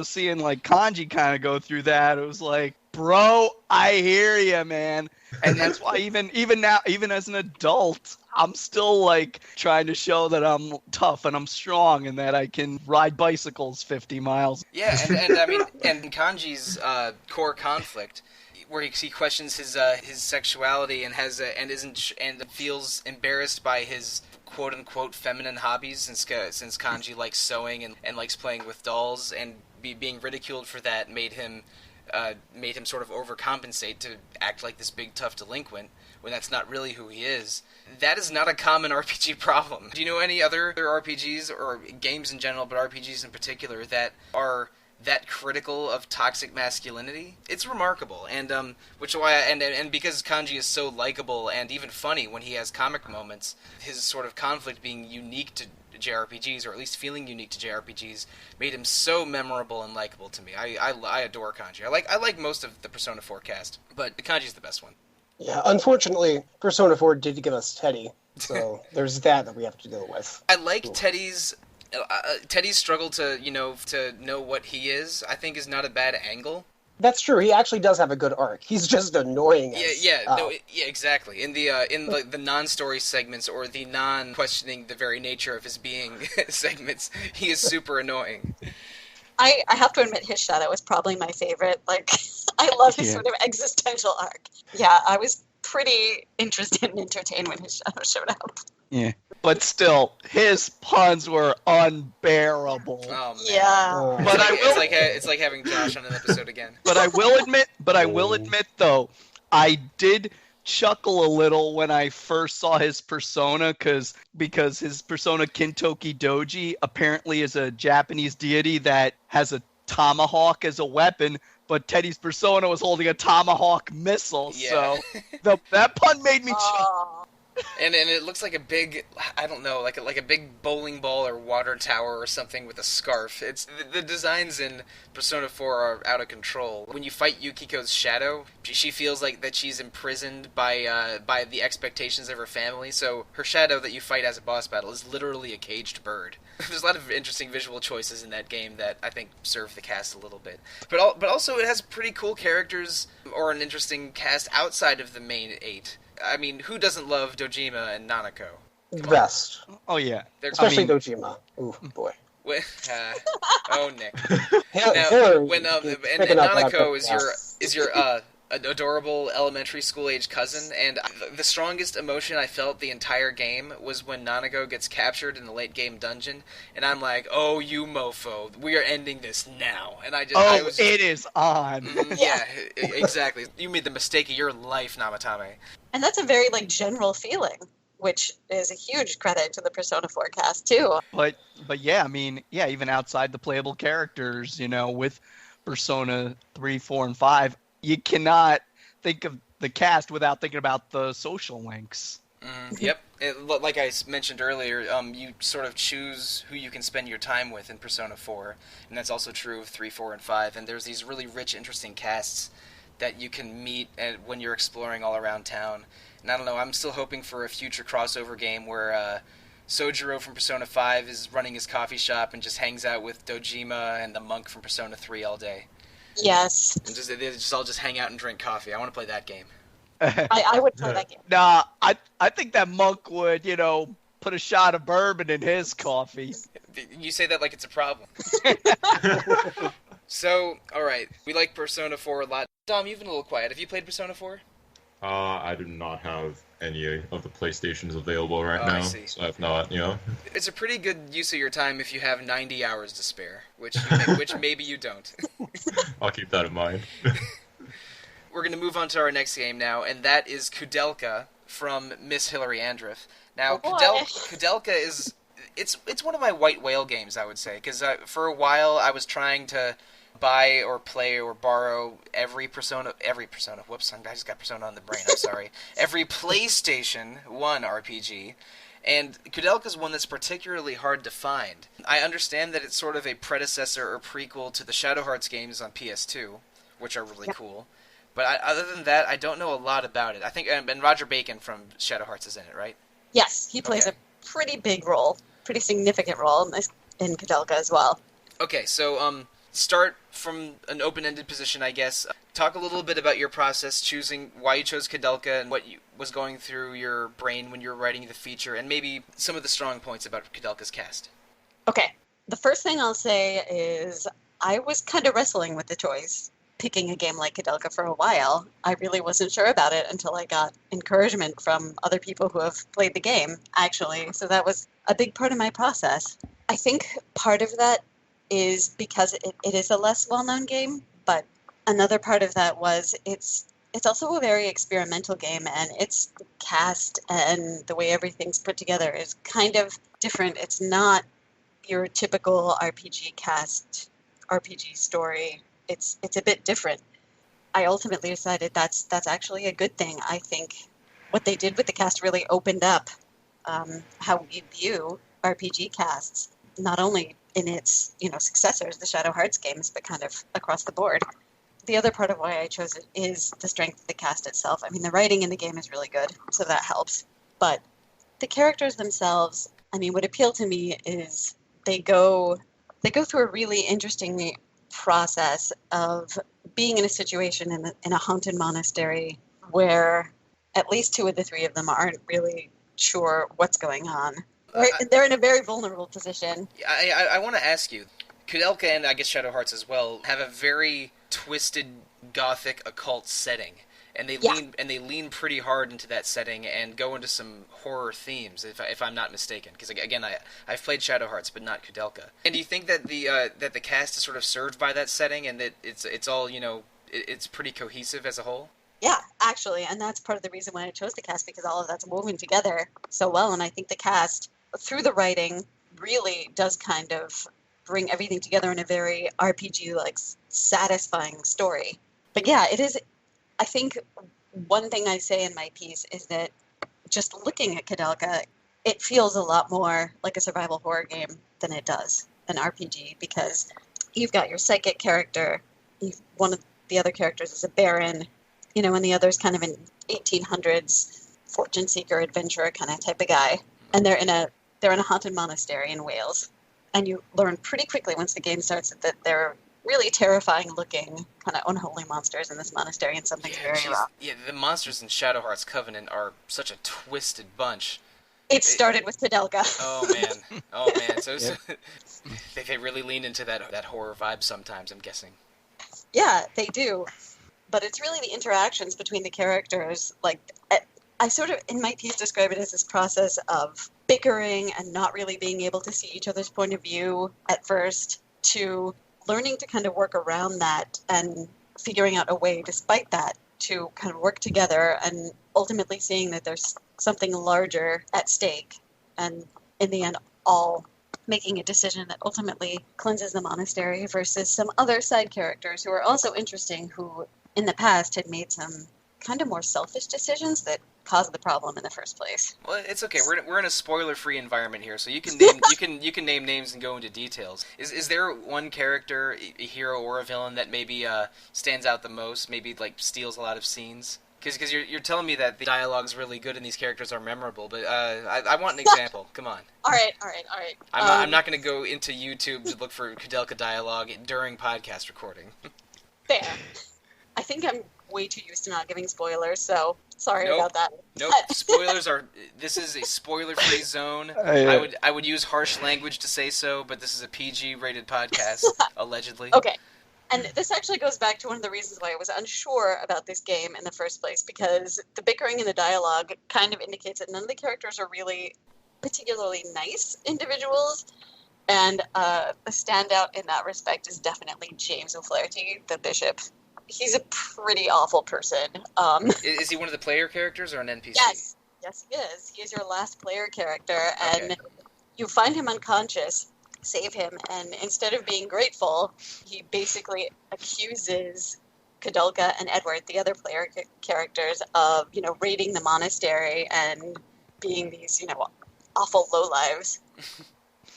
seeing like Kanji kind of go through that, it was like, bro, I hear you, man. And that's why even now, even as an adult, I'm still like trying to show that I'm tough and I'm strong and that I can ride bicycles 50 miles. Yeah, and Kanji's core conflict, where he questions his sexuality and feels embarrassed by his quote unquote feminine hobbies, since Kanji likes sewing and likes playing with dolls, and being ridiculed for that made him sort of overcompensate to act like this big tough delinquent when that's not really who he is. That is not a common RPG problem. Do you know any other RPGs, or games in general, but RPGs in particular, that are that critical of toxic masculinity? It's remarkable, and because Kanji is so likable and even funny when he has comic moments, his sort of conflict being unique to JRPGs, or at least feeling unique to JRPGs, made him so memorable and likable to me. I adore Kanji. I like most of the Persona 4 cast, but Kanji's the best one. Yeah, unfortunately, Persona 4 did give us Teddy, so there's that we have to deal with. I like Teddy's struggle to know what he is. I think is not a bad angle. That's true. He actually does have a good arc. He's just annoying. Exactly. In the non-story segments, or the non-questioning the very nature of his being segments, he is super annoying. I have to admit, his shadow is probably my favorite. Like, I love his sort of existential arc. Yeah, I was pretty interested and entertained when his shadow showed up. Yeah, but still, his puns were unbearable. Oh, man. Yeah. But it's like having Josh on an episode again. But I will admit though, I did chuckle a little when I first saw his persona, because his persona Kintoki Doji apparently is a Japanese deity that has a tomahawk as a weapon, but Teddy's persona was holding a tomahawk missile. Yeah. So that pun made me chuckle. And it looks like a big, I don't know, like a big bowling ball or water tower or something with a scarf. It's the designs in Persona 4 are out of control. When you fight Yukiko's shadow, she feels like that she's imprisoned by the expectations of her family. So her shadow that you fight as a boss battle is literally a caged bird. There's a lot of interesting visual choices in that game that I think serve the cast a little bit. But also it has pretty cool characters, or an interesting cast outside of the main 8. I mean, who doesn't love Dojima and Nanako? Best. Oh yeah. Especially Dojima. Ooh, boy. Oh, Nick. Hilary, When and picking up what I've Nanako got. is your adorable elementary school age cousin, and the strongest emotion I felt the entire game was when Nanako gets captured in the late game dungeon, and I'm like, "Oh, you mofo, we are ending this now." And It is on. Yeah, exactly. You made the mistake of your life, Namatame. And that's a very general feeling, which is a huge credit to the Persona 4 cast too. But yeah, I mean, yeah, even outside the playable characters, with Persona 3, 4, and 5, you cannot think of the cast without thinking about the social links. Yep. Like I mentioned earlier, you sort of choose who you can spend your time with in Persona 4, and that's also true of 3, 4, and 5, and there's these really rich, interesting casts that you can meet when you're exploring all around town. And I don't know, I'm still hoping for a future crossover game where Sojiro from Persona 5 is running his coffee shop and just hangs out with Dojima and the monk from Persona 3 all day. Yes. And they just all just hang out and drink coffee. I want to play that game. I would play that game. Nah, I think that monk would, put a shot of bourbon in his coffee. You say that like it's a problem. So, alright, we like Persona 4 a lot. Dom, you've been a little quiet. Have you played Persona 4? I do not have any of the PlayStations available right now, I see. so I've not, It's a pretty good use of your time if you have 90 hours to spare, which maybe you don't. I'll keep that in mind. We're going to move on to our next game now, and that is Koudelka from Miss Hilary Andreff. Now, Koudelka is... It's one of my white whale games, I would say, because for a while I was trying to buy or play or borrow every Persona, whoops, I just got Persona on the brain, I'm sorry, every PlayStation 1 RPG, and Koudelka is one that's particularly hard to find. I understand that it's sort of a predecessor or prequel to the Shadow Hearts games on PS2, which are really cool, but other than that, I don't know a lot about it. I think, and Roger Bacon from Shadow Hearts is in it, right? Yes, he plays a pretty big role, pretty significant role in Koudelka as well. Okay, so start from an open-ended position, I guess. Talk a little bit about your process, choosing why you chose Koudelka and what was going through your brain when you were writing the feature, and maybe some of the strong points about Koudelka's cast. Okay, the first thing I'll say is I was kind of wrestling with the choice, picking a game like Koudelka for a while. I really wasn't sure about it until I got encouragement from other people who have played the game, actually. So that was a big part of my process. I think part of that is because it is a less well-known game, but another part of that was it's also a very experimental game, and its cast and the way everything's put together is kind of different. It's not your typical RPG cast, RPG story. It's a bit different. I ultimately decided that's actually a good thing. I think what they did with the cast really opened up how we view RPG casts, not only in its successors, the Shadow Hearts games, but kind of across the board. The other part of why I chose it is the strength of the cast itself. I mean, the writing in the game is really good, so that helps. But the characters themselves, I mean, what appealed to me is they go through a really interesting process of being in a situation in a haunted monastery where at least two of the three of them aren't really sure what's going on. They're in a very vulnerable position. I want to ask you, Koudelka and I guess Shadow Hearts as well have a very twisted gothic occult setting, and they lean pretty hard into that setting and go into some horror themes, if I'm not mistaken. Because again, I've played Shadow Hearts, but not Koudelka. And do you think that the cast is sort of served by that setting, and that it's all it's pretty cohesive as a whole? Yeah, actually, and that's part of the reason why I chose the cast, because all of that's woven together so well, and I think the cast, through the writing, really does kind of bring everything together in a very RPG-like, satisfying story. But yeah, it is. I think one thing I say in my piece is that just looking at Koudelka, it feels a lot more like a survival horror game than it does an RPG, because you've got your psychic character, one of the other characters is a baron, and the other's kind of an 1800s fortune seeker, adventurer kind of type of guy, and they're in a haunted monastery in Wales, and you learn pretty quickly once the game starts that they're really terrifying looking, kind of unholy monsters in this monastery, and something's very wrong. Yeah, the monsters in Shadow Heart's Covenant are such a twisted bunch. It started with Koudelka. Oh man. So they really lean into that horror vibe sometimes, I'm guessing. Yeah, they do. But it's really the interactions between the characters. Like, I sort of, in my piece, describe it as this process of bickering and not really being able to see each other's point of view at first, to learning to kind of work around that and figuring out a way, despite that, to kind of work together and ultimately seeing that there's something larger at stake. And in the end, all making a decision that ultimately cleanses the monastery versus some other side characters who are also interesting, who in the past had made some kind of more selfish decisions that caused the problem in the first place. Well, it's okay. We're in a spoiler-free environment here, so you can name you can name names and go into details. Is there one character, a hero or a villain, that maybe stands out the most? Maybe like steals a lot of scenes? Because you're telling me that the dialogue's really good and these characters are memorable, but I want an example. Come on. All right. I'm not going to go into YouTube to look for Koudelka dialogue during podcast recording. Fair. I think I'm way too used to not giving spoilers, so sorry about that. Nope. Spoilers are. This is a spoiler-free zone. I would use harsh language to say so, but this is a PG-rated podcast, allegedly. Okay. And this actually goes back to one of the reasons why I was unsure about this game in the first place, because the bickering in the dialogue kind of indicates that none of the characters are really particularly nice individuals. And a standout in that respect is definitely James O'Flaherty, the bishop. He's a pretty awful person. Is he one of the player characters or an NPC? Yes, he is. He is your last player character, and you find him unconscious, save him, and instead of being grateful, he basically accuses Koudelka and Edward, the other player characters, of, raiding the monastery and being these, awful lowlives.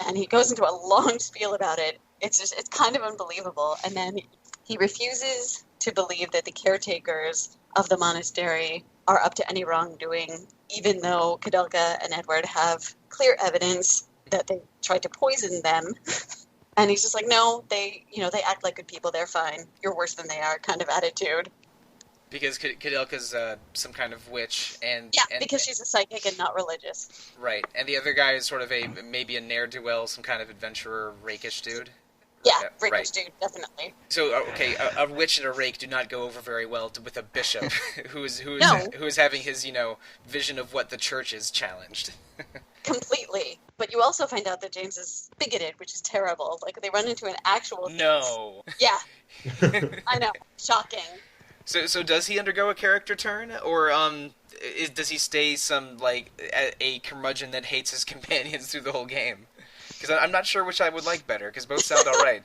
And he goes into a long spiel about it. It's kind of unbelievable. And then he refuses to believe that the caretakers of the monastery are up to any wrongdoing, even though Koudelka and Edward have clear evidence that they tried to poison them. And he's just like, no, they act like good people, they're fine. You're worse than they are, kind of attitude. Because Koudelka's some kind of witch, and because she's a psychic and not religious. Right, and the other guy is sort of maybe a ne'er-do-well, some kind of adventurer, rakish dude. Yeah, rakish dude, definitely. So, a witch and a rake do not go over very well with a bishop who is having his, vision of what the church is challenged. Completely. But you also find out that James is bigoted, which is terrible. Like, they run into an actual... No. Yeah. I know. Shocking. So does he undergo a character turn, or does he stay a curmudgeon that hates his companions through the whole game? Because I'm not sure which I would like better, because both sound all right.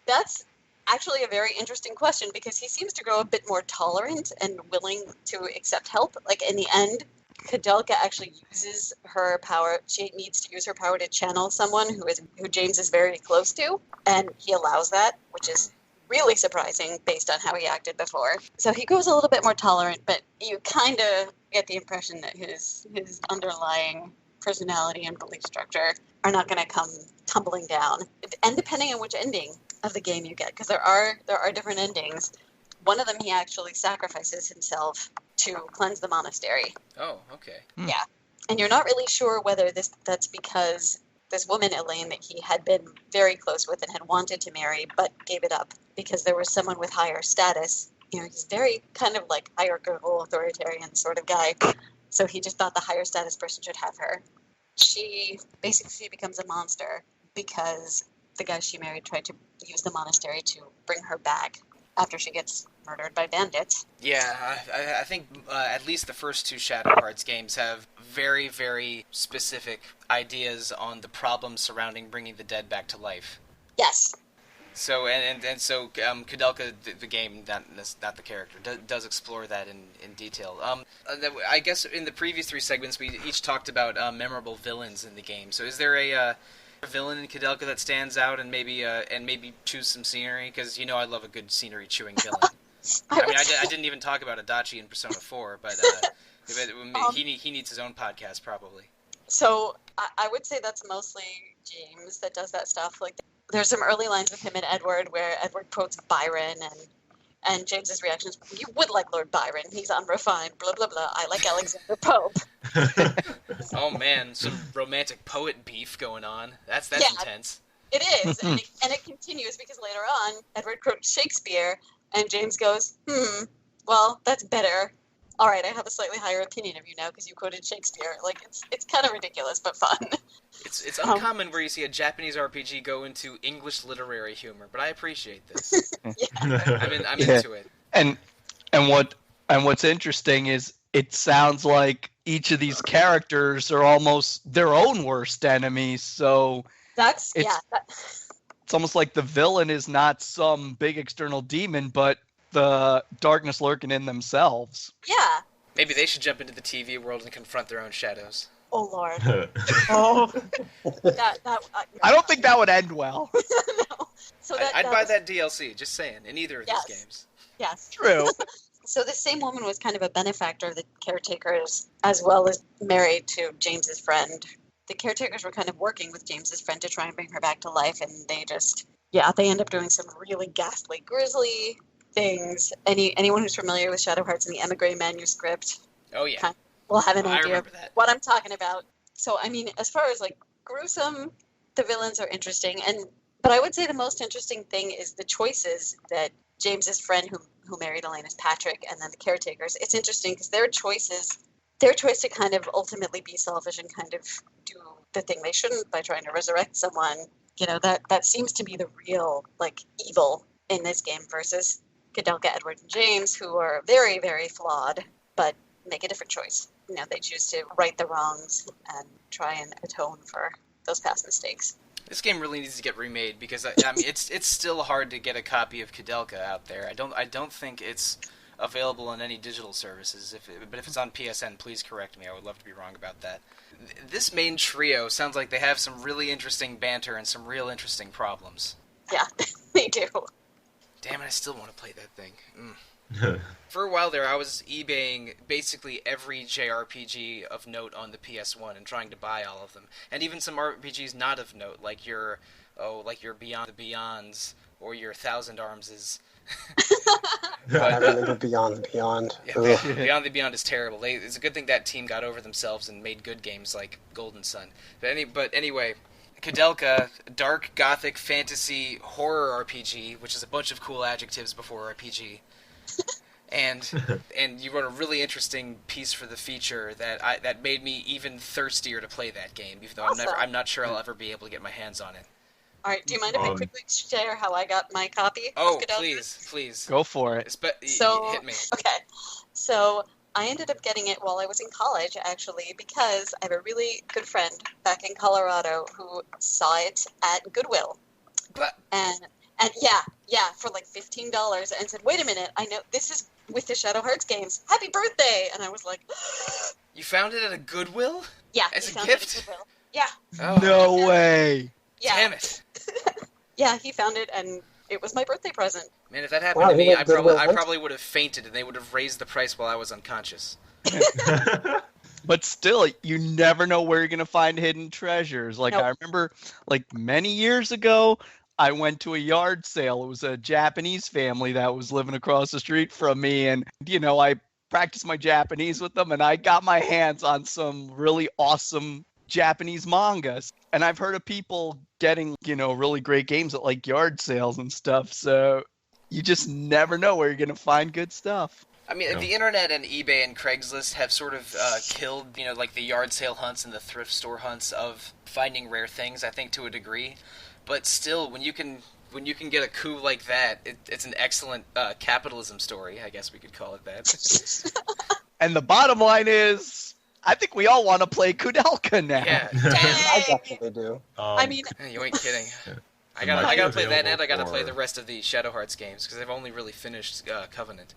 That's actually a very interesting question, because he seems to grow a bit more tolerant and willing to accept help. Like, in the end, Koudelka actually uses her power. She needs to use her power to channel someone who James is very close to, and he allows that, which is really surprising based on how he acted before. So he goes a little bit more tolerant, but you kind of get the impression that his underlying personality and belief structure are not going to come tumbling down. And depending on which ending of the game you get, because there are different endings. One of them, he actually sacrifices himself to cleanse the monastery. Oh, okay. Yeah. And you're not really sure whether that's because this woman, Elaine, that he had been very close with and had wanted to marry, but gave it up because there was someone with higher status. He's very kind of like hierarchical, authoritarian sort of guy. So he just thought the higher status person should have her. She becomes a monster because the guy she married tried to use the monastery to bring her back after she gets murdered by bandits. Yeah, I think at least the first two Shadow Hearts games have very, very specific ideas on the problems surrounding bringing the dead back to life. Yes. So Koudelka, the game, not the character, does explore that in detail. I guess in the previous three segments we each talked about memorable villains in the game. So is there a villain in Koudelka that stands out, and maybe choose some scenery? Because I love a good scenery chewing villain. I didn't even talk about Adachi in Persona 4, but he needs his own podcast probably. So I would say that's mostly James that does that stuff. Like, there's some early lines with him and Edward where Edward quotes Byron, and James's reaction is, "You would like Lord Byron. He's unrefined. Blah blah blah. I like Alexander Pope." Oh man, some romantic poet beef going on. That's Yeah. intense. It is, and it continues because later on, Edward quotes Shakespeare, and James goes, well, that's better. All right, I have a slightly higher opinion of you now because you quoted Shakespeare. Like, it's kind of ridiculous, but fun. It's uncommon where you see a Japanese RPG go into English literary humor, but I appreciate this. I'm into it. And what's interesting is it sounds like each of these characters are almost their own worst enemies. So it's almost like the villain is not some big external demon, but the darkness lurking in themselves. Yeah. Maybe they should jump into the TV world and confront their own shadows. Oh, Lord. Oh. I don't think that would end well. No. So I'd buy that DLC, just saying, in either of these games. Yes. True. So the same woman was kind of a benefactor of the caretakers, as well as married to James's friend. The caretakers were kind of working with James's friend to try and bring her back to life, and they end up doing some really ghastly, grisly things. Anyone who's familiar with Shadow Hearts and the Emigre manuscript Oh, yeah. will have an idea of that. what I'm talking about. So, I mean, as far as, like, gruesome, the villains are interesting, but I would say the most interesting thing is the choices that James's friend who married Elena's Patrick and then the caretakers. It's interesting because their choice to kind of ultimately be selfish and kind of do the thing they shouldn't by trying to resurrect someone, that seems to be the real, like, evil in this game versus Koudelka, Edward, and James, who are very, very flawed, but make a different choice. They choose to right the wrongs and try and atone for those past mistakes. This game really needs to get remade because I mean it's still hard to get a copy of Koudelka out there. I don't think it's available on any digital services. But if it's on PSN, please correct me. I would love to be wrong about that. This main trio sounds like they have some really interesting banter and some real interesting problems. Yeah, they do. Damn it, I still want to play that thing. For a while there, I was eBaying basically every JRPG of note on the PS1 and trying to buy all of them. And even some RPGs not of note, like your Beyond the Beyonds or your Thousand Armses. I remember Beyond the Beyond. Yeah, Beyond the Beyond is terrible. It's a good thing that team got over themselves and made good games like Golden Sun. But anyway, Koudelka, dark gothic fantasy horror RPG, which is a bunch of cool adjectives before RPG. And you wrote a really interesting piece for the feature that made me even thirstier to play that game, even though Awesome. I'm not sure I'll ever be able to get my hands on it. All right, do you mind if I quickly share how I got my copy Oh, of Koudelka? please. Go for it. Hit me. Okay, so I ended up getting it while I was in college, actually, because I have a really good friend back in Colorado who saw it at Goodwill. But And for like $15 and said, wait a minute, I know this is with the Shadow Hearts games. Happy birthday! And I was like, you found it at a Goodwill? yeah. As he a found gift? It at Goodwill. Yeah. Oh, No way. Yeah. damn it. Yeah, he found it, and it was my birthday present. Man, if that happened Wow, to me, he I went Goodwill hunt? probably would have fainted and they would have raised the price while I was unconscious. But still, you never know where you're going to find hidden treasures. Like, Nope. I remember, like, many years ago, I went to a yard sale. It was a Japanese family that was living across the street from me. And, I practiced my Japanese with them, and I got my hands on some really awesome Japanese mangas. And I've heard of people getting, really great games at, like, yard sales and stuff. So you just never know where you're going to find good stuff. I mean, the internet and eBay and Craigslist have sort of killed, like the yard sale hunts and the thrift store hunts of finding rare things, I think, to a degree. But still, when you can get a coup like that, it's an excellent capitalism story, I guess we could call it that. And the bottom line is, I think we all want to play Koudelka now. Yeah. I definitely do. I mean, You ain't kidding. I It gotta might be play that, and I gotta available play for- the rest of the Shadow Hearts games because I've only really finished Covenant.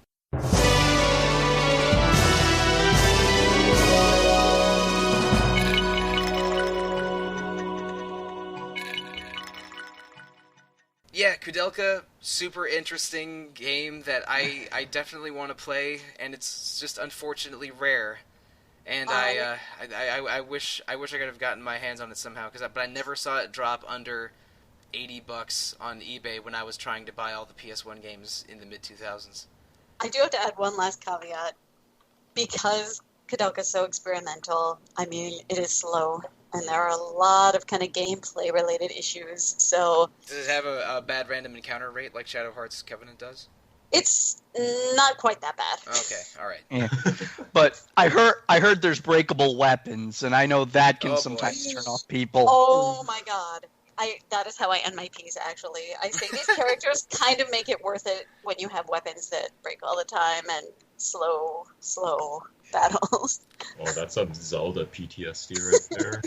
Yeah, Koudelka, super interesting game that I definitely want to play, and it's just unfortunately rare. And I wish I could have gotten my hands on it somehow, but I never saw it drop under $80 on eBay when I was trying to buy all the PS1 games in the mid 2000s. I do have to add one last caveat. Because Koudelka is so experimental, I mean, it is slow, and there are a lot of kind of gameplay-related issues, so... Does it have a bad random encounter rate like Shadow Hearts Covenant does? It's not quite that bad. Okay, all right. Yeah. But I heard there's breakable weapons, and I know that can sometimes turn off people. Oh my god. That is how I end my piece, actually. I say these characters kind of make it worth it when you have weapons that break all the time and slow battles. Oh, that's some Zelda PTSD right there.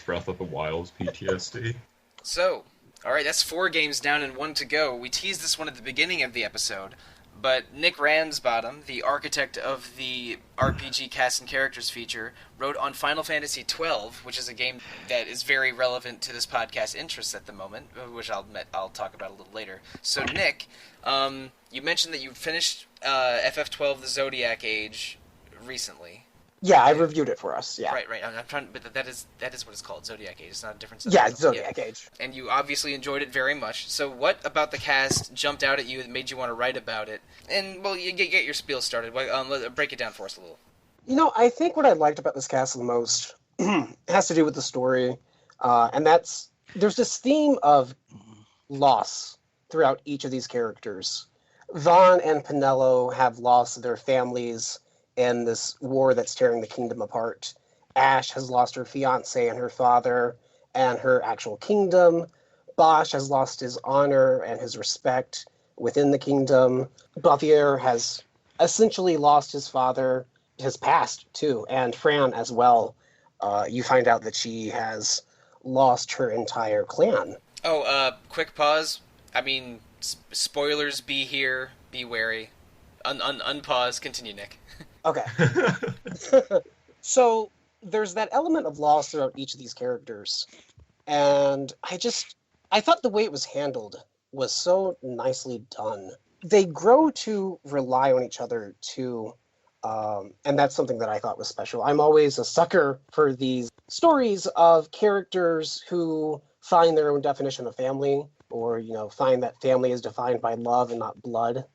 Breath of the Wild's PTSD. So, alright, that's 4 games down and 1 to go. We teased this one at the beginning of the episode, but Nick Ransbottom, the architect of the RPG Cast and Characters feature, wrote on Final Fantasy XII, which is a game that is very relevant to this podcast's interests at the moment, which I'll talk about a little later. So, Nick, you mentioned that you finished FF12: The Zodiac Age recently. Yeah, I reviewed it for us. Yeah. Right. I'm trying, but that is what it's called, Zodiac Age. It's not a different. Yeah, Zodiac Age. And you obviously enjoyed it very much. So, what about the cast jumped out at you that made you want to write about it? And well, you get your spiel started. Break it down for us a little. You know, I think what I liked about this cast the most has to do with the story, and there's this theme of loss throughout each of these characters. Vaughn and Penelo have lost their families in this war that's tearing the kingdom apart. Ash has lost her fiancé and her father and her actual kingdom. Bosch has lost his honor and his respect within the kingdom. Buffier has essentially lost his father, his past too, and Fran as well. You find out that she has lost her entire clan. Oh, quick pause. I mean, spoilers be here, be wary. Unpause, continue, Nick. Okay. So there's that element of loss throughout each of these characters. And I thought the way it was handled was so nicely done. They grow to rely on each other too. And that's something that I thought was special. I'm always a sucker for these stories of characters who find their own definition of family, or, find that family is defined by love and not blood.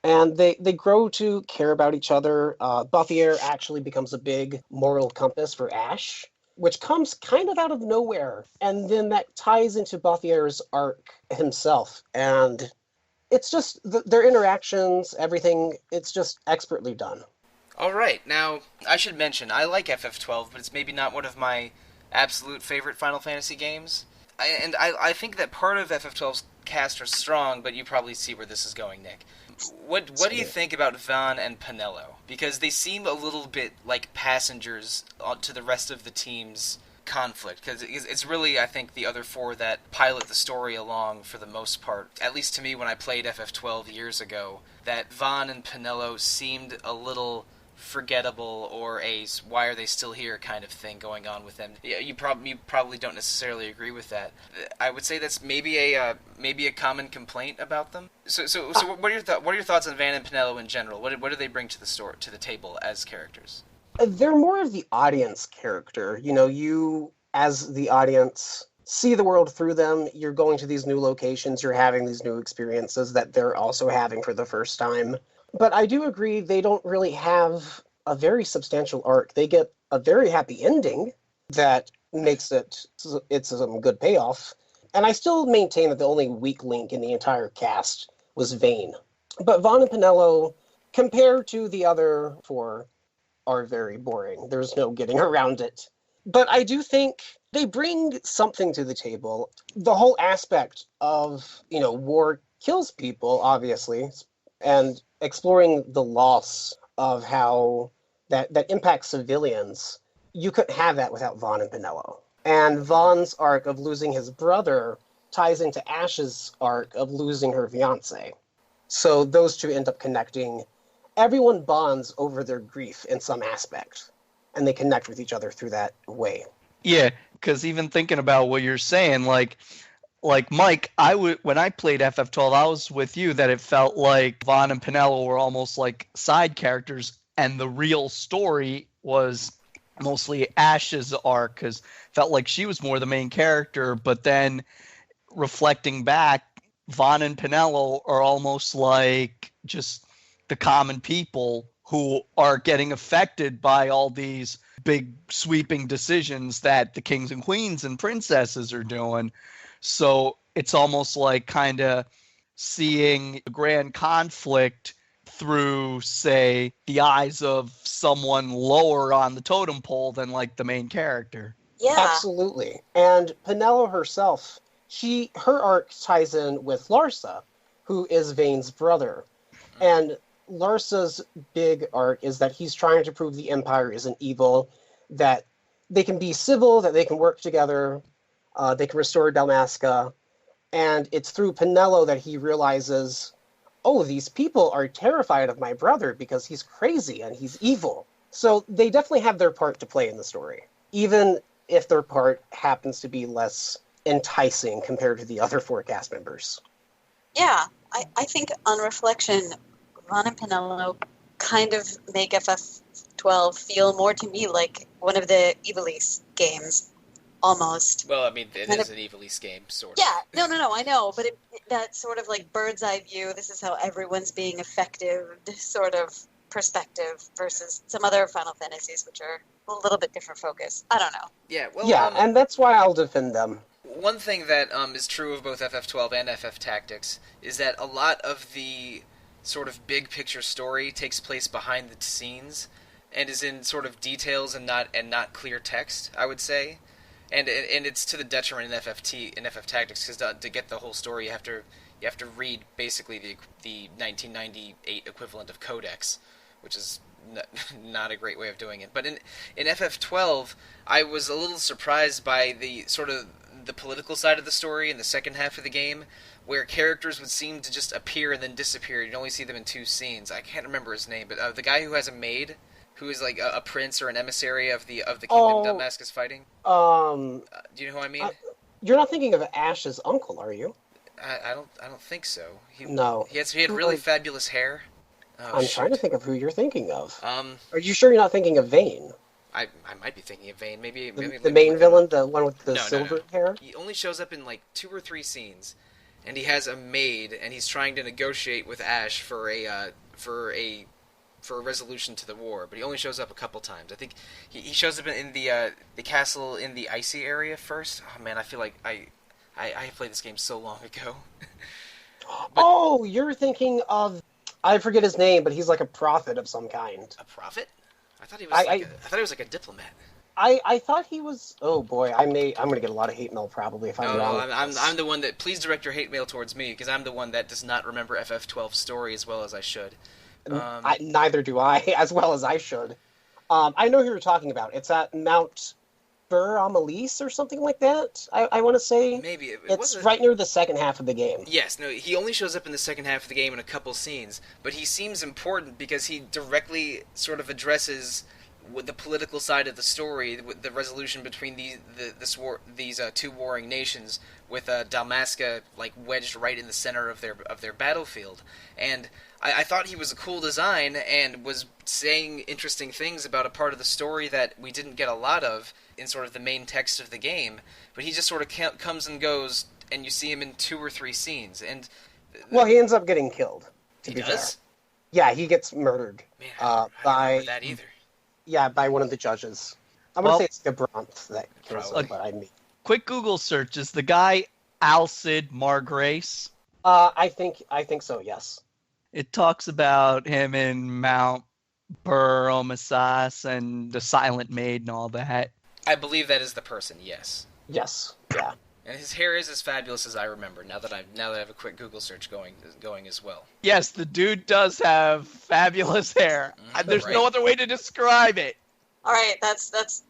And they grow to care about each other. Buffier actually becomes a big moral compass for Ash, which comes kind of out of nowhere. And then that ties into Buffier's arc himself. And it's just their interactions, everything, it's just expertly done. All right. Now, I should mention, I like FF12, but it's maybe not one of my absolute favorite Final Fantasy games. I think that part of FF12's cast are strong, but you probably see where this is going, Nick. What do you think about Vaughn and Penelo? Because they seem a little bit like passengers to the rest of the team's conflict. Because it's really, I think, the other 4 that pilot the story along for the most part. At least to me, when I played FF12 years ago, that Vaughn and Penelo seemed a little forgettable, or a why are they still here kind of thing going on with them. You probably don't necessarily agree with that. I would say that's maybe a common complaint about them. So what are your thoughts on Van and Penelo in general? What do they bring to the table as characters? They're more of the audience character. You as the audience see the world through them. You're going to these new locations, you're having these new experiences that they're also having for the first time. But I do agree they don't really have a very substantial arc. They get a very happy ending that makes it's some good payoff. And I still maintain that the only weak link in the entire cast was Vane. But Vaughn and Penelo, compared to the other 4, are very boring. There's no getting around it. But I do think they bring something to the table. The whole aspect of, war kills people, obviously, and exploring the loss of how that impacts civilians, you couldn't have that without Vaughn and Penelo. And Vaughn's arc of losing his brother ties into Ash's arc of losing her fiancé. So those two end up connecting. Everyone bonds over their grief in some aspect, and they connect with each other through that way. Yeah, because even thinking about what you're saying, like Mike, when I played FF12, I was with you that it felt like Vaughn and Penelo were almost like side characters and the real story was mostly Ash's arc, because felt like she was more the main character. But then reflecting back, Vaughn and Pinello are almost like just the common people who are getting affected by all these big sweeping decisions that the kings and queens and princesses are doing. So it's almost like kind of seeing a grand conflict through, say, the eyes of someone lower on the totem pole than like the main character. Yeah. Absolutely. And Pinello herself, her arc ties in with Larsa, who is Vane's brother. And Larsa's big arc is that he's trying to prove the Empire isn't evil, that they can be civil, that they can work together, they can restore Dalmasca. And it's through Pinello that he realizes, oh, these people are terrified of my brother because he's crazy and he's evil. So they definitely have their part to play in the story, even if their part happens to be less enticing compared to the other 4 cast members. Yeah, I think on reflection, Ron and Pinello kind of make FF12 feel more to me like one of the Ivalice games, almost. Well, I mean, it is an Ivalice game, sort of. Yeah, no, I know, but that sort of like bird's eye view, this is how everyone's being affected sort of perspective versus some other Final Fantasies, which are a little bit different focus. I don't know. Yeah, well, and that's why I'll defend them. One thing that is true of both FF12 and FF Tactics is that a lot of the sort of big picture story takes place behind the scenes and is in sort of details and not clear text, I would say. And it's to the detriment in FF Tactics, because to get the whole story you have to read basically the 1998 equivalent of Codex, which is not a great way of doing it. But in FF12, I was a little surprised by the sort of the political side of the story in the second half of the game, where characters would seem to just appear and then disappear. You'd only see them in 2 scenes. I can't remember his name, but the guy who has a maid, who is like a prince or an emissary of the kingdom Dalmasca is fighting. Do you know who I mean? You're not thinking of Ash's uncle, are you? I don't think so. No. He had really fabulous hair. I'm trying to think of who you're thinking of. Are you sure you're not thinking of Vane? I might be thinking of Vane. Maybe the main villain, the one with the silver hair? He only shows up in like 2 or 3 scenes, and he has a maid, and he's trying to negotiate with Ash for a resolution to the war, but he only shows up a couple times. I think he shows up in the castle in the icy area first. Oh man, I feel like I played this game so long ago. You're thinking of, I forget his name, but he's like a prophet of some kind. A prophet? I thought he was I thought he was like a diplomat. I thought he was. Oh boy, I'm gonna get a lot of hate mail probably if I'm wrong. I'm the one that. Please direct your hate mail towards me, because I'm the one that does not remember FF12's story as well as I should. Neither do I, as well as I should. I know who you're talking about. It's at Mount Amelis or something like that. I want to say. Maybe it's right near the second half of the game. Yes, no, he only shows up in the second half of the game in a couple scenes, but he seems important because he directly sort of addresses with the political side of the story, with the resolution between these 2 warring nations, with Dalmasca like wedged right in the center of their battlefield. And I thought he was a cool design and was saying interesting things about a part of the story that we didn't get a lot of in sort of the main text of the game. But he just sort of comes and goes, and you see him in 2 or 3 scenes. And well, he ends up getting killed. To be fair, yeah, he gets murdered. Man, I don't remember that either. Yeah, by one of the judges. I'm going to say it's Gabranth that kills him, but I mean. Quick Google search. Is the guy Alcid Margrace? I think so, yes. It talks about him in Mount Amelis and the Silent Maid and all that. I believe that is the person, yes. Yes, yeah. And his hair is as fabulous as I remember, now that I have a quick Google search going as well. Yes, the dude does have fabulous hair. There's no other way to describe it. All right, that's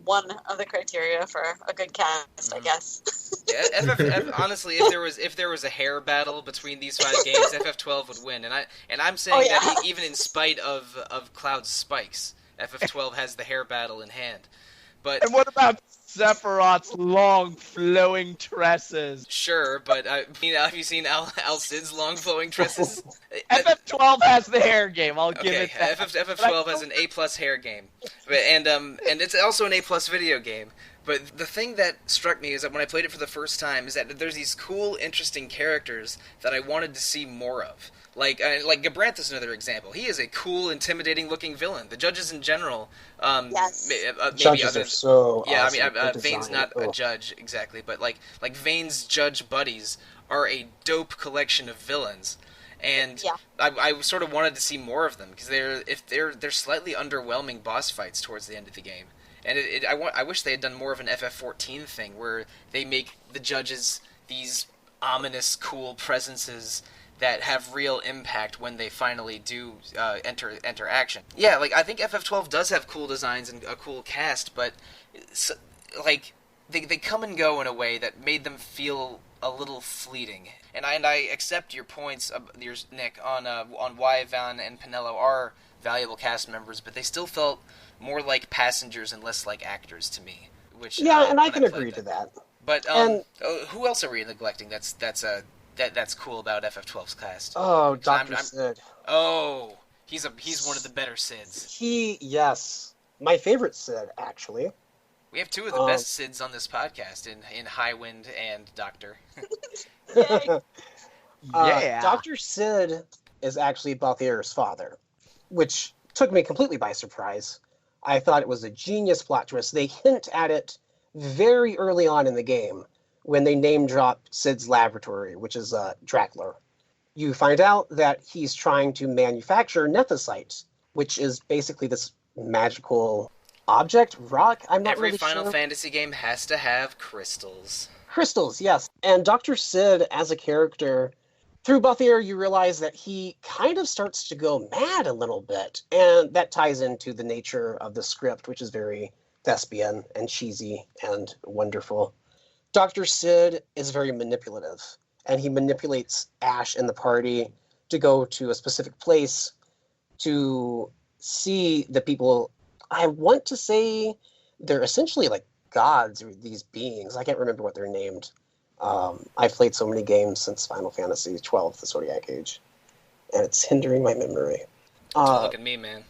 one of the criteria for a good cast, I guess. Yeah, honestly, if there was a hair battle between these 5 games, FF12 would win. And I'm saying that even in spite of Cloud's spikes, FF12 has the hair battle in hand. But and what about Sephiroth's long flowing tresses. Sure, but have you seen Al Cid's long flowing tresses? FF12 has the hair game. I'll give Okay, it that. FF12 has an A+ hair game, and it's also an A+ video game. But the thing that struck me is that when I played it for the first time is that there's these cool, interesting characters that I wanted to see more of. Like Gabranth is another example. He is a cool, intimidating-looking villain. The judges in general, Yes. maybe Judges other, are so yeah. awesome. I mean, They're Vane's designed. not a judge exactly, but like Vane's judge buddies are a dope collection of villains. And Yeah. I sort of wanted to see more of them because they're slightly underwhelming boss fights towards the end of the game, and I wish they had done more of an FF14 thing where they make the judges these ominous, cool presences that have real impact when they finally do enter action. Yeah, like I think FF12 does have cool designs and a cool cast, but like they come and go in a way that made them feel a little fleeting. And I accept your points, yours, Nick, on why Van and Pinello are valuable cast members, but they still felt more like passengers and less like actors to me. Which Yeah, and I when can played agree them. to that. But And- who else are we neglecting? That's cool about FF12's cast. Oh, Dr. I'm- Sid. Oh, he's one of the better Sids. Yes. My favorite Sid, actually. We have two of the best Sids on this podcast in Highwind and Doctor. Yay. Yeah. Dr. Sid is actually Balthier's father, which took me completely by surprise. I thought it was a genius plot twist. They hint at it very early on in the game when they name drop Sid's laboratory, which is Drakler. You find out that he's trying to manufacture nethicite, which is basically this magical object, rock. I'm not Every really Final sure. Fantasy game has to have crystals. Crystals, yes. And Dr. Sid, as a character, through Balthier, you realize that he kind of starts to go mad a little bit. And that ties into the nature of the script, which is very thespian and cheesy and wonderful. Dr. Sid is very manipulative, and he manipulates Ash and the party to go to a specific place to see the people. I want to say they're essentially like gods, or these beings. I can't remember what they're named. I've played so many games since Final Fantasy XII, the Zodiac Age, and it's hindering my memory. Look at me, man.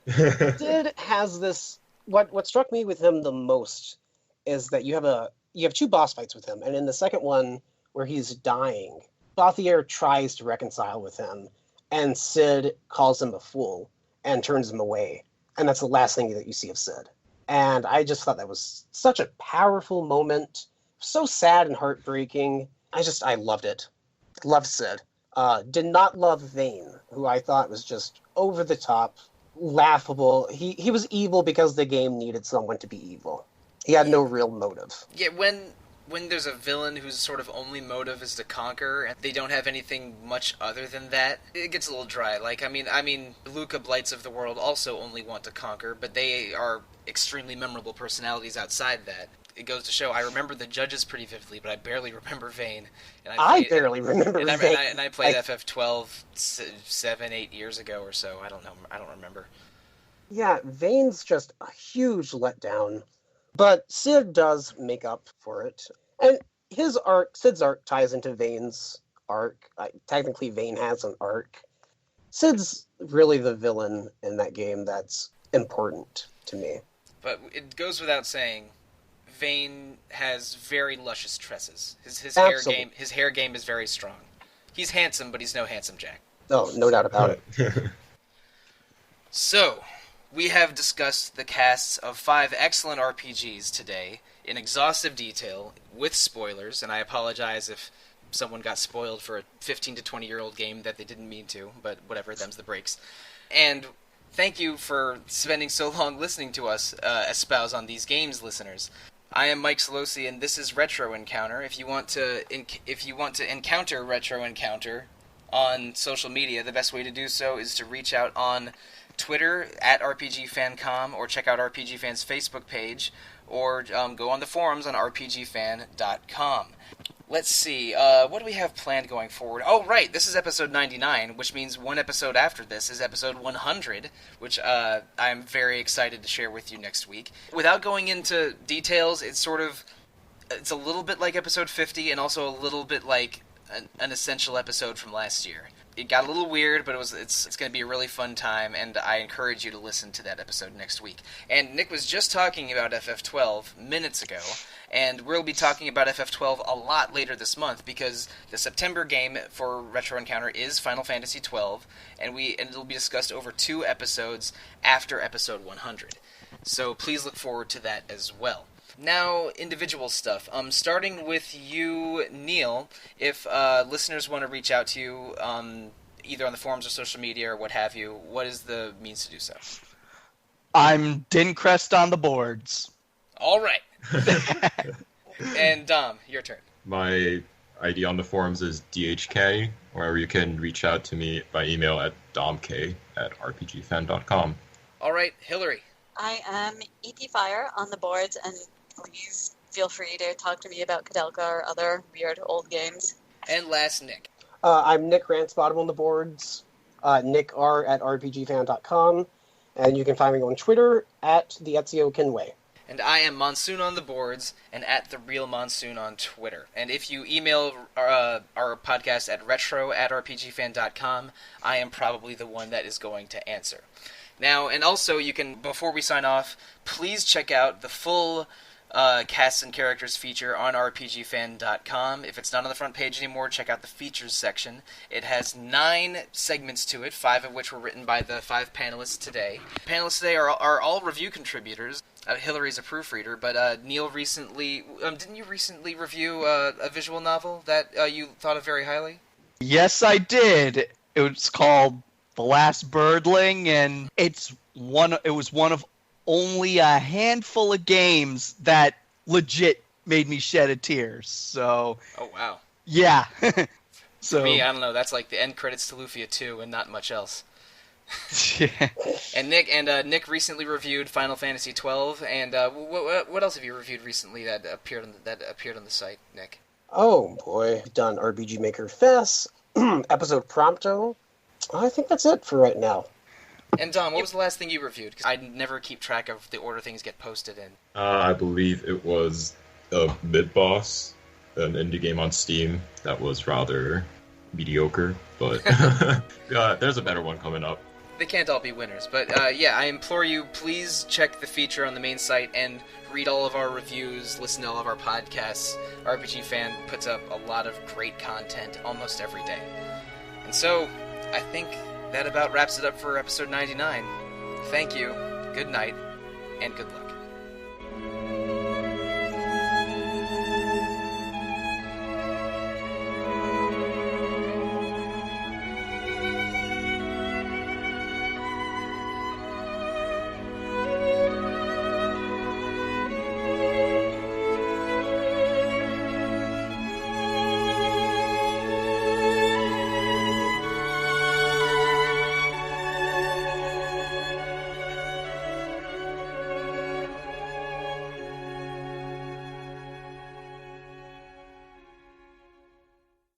Sid has this. What struck me with him the most is that you have two boss fights with him, and in the second one where he's dying, Balthier tries to reconcile with him, and Sid calls him a fool and turns him away, and that's the last thing that you see of Sid. And I just thought that was such a powerful moment, so sad and heartbreaking. I loved it. Loved Sid. Did not love Vane, who I thought was just over the top, laughable. He was evil because the game needed someone to be evil. He had no real motive. Yeah, when there's a villain whose sort of only motive is to conquer, and they don't have anything much other than that, it gets a little dry. Like, I mean, Luca Blights of the world also only want to conquer, but they are extremely memorable personalities outside that. It goes to show, I remember the judges pretty vividly, but I barely remember Vane. And I barely remember and Vane. and I played FF12 7-8 years ago or so. I don't know. I don't remember. Yeah, Vane's just a huge letdown. But Sid does make up for it. And Sid's arc ties into Vane's arc. Technically, Vane has an arc. Sid's really the villain in that game that's important to me. But it goes without saying, Vane has very luscious tresses. His hair game is very strong. He's handsome, but he's no handsome Jack. Oh, no doubt about it. So, we have discussed the casts of 5 excellent RPGs today in exhaustive detail with spoilers, and I apologize if someone got spoiled for a 15 to 20-year-old game that they didn't mean to, but whatever, them's the breaks. And thank you for spending so long listening to us espouse on these games, listeners. I am Mike Sollosi, and this is Retro Encounter. If you want to encounter Retro Encounter on social media, the best way to do so is to reach out on Twitter at RPGFancom, or check out RPGFan's Facebook page, or go on the forums on RPGFan.com. Let's see, what do we have planned going forward? Oh, right, this is episode 99, which means one episode after this is episode 100, which I'm very excited to share with you next week. Without going into details, it's a little bit like episode 50, and also a little bit like an essential episode from last year. It got a little weird, but it's going to be a really fun time, and I encourage you to listen to that episode next week. And Nick was just talking about FF12 minutes ago, and we'll be talking about FF12 a lot later this month, because the September game for Retro Encounter is Final Fantasy XII, and it'll be discussed over 2 episodes after episode 100. So please look forward to that as well. Now, individual stuff. Starting with you, Neal, if listeners want to reach out to you, either on the forums or social media or what have you, what is the means to do so? I'm Dincrest on the boards. All right. And Dom, your turn. My ID on the forums is DHK, or you can reach out to me by email at domk@rpgfan.com. All right, Hilary. I am EP Fire on the boards, and please feel free to talk to me about Koudelka or other weird old games. And last, Nick. I'm Nick Ransbottom on the boards, nickr@rpgfan.com, and you can find me on Twitter at the Ezio Kinway. And I am Monsoon on the boards, and at The Real Monsoon on Twitter. And if you email our podcast at retro@rpgfan.com, I am probably the one that is going to answer. Now, and also, you can, before we sign off, please check out the full casts and characters feature on rpgfan.com. If it's not on the front page anymore, check out the features section. It has 9 segments to it, 5 of which were written by the 5 panelists today. Panelists today are all review contributors. Hilary's a proofreader, but Neal recently... didn't you recently review a visual novel that you thought of very highly? Yes, I did. It was called The Last Birdling, and it was one of only a handful of games that legit made me shed a tear. So. Oh wow. Yeah. So. For me, I don't know. That's like the end credits to Lufia 2 and not much else. Yeah. And Nick recently reviewed Final Fantasy XII. And what else have you reviewed recently that appeared on the site, Nick? Oh boy, I've done RPG Maker Fest, episode Prompto. I think that's it for right now. And Dom, what was the last thing you reviewed? Because I never keep track of the order things get posted in. I believe it was a Mid-Boss, an indie game on Steam that was rather mediocre, but there's a better one coming up. They can't all be winners, but yeah, I implore you, please check the feature on the main site and read all of our reviews, listen to all of our podcasts. RPG Fan puts up a lot of great content almost every day. And so, I think that about wraps it up for episode 99. Thank you, good night, and good luck.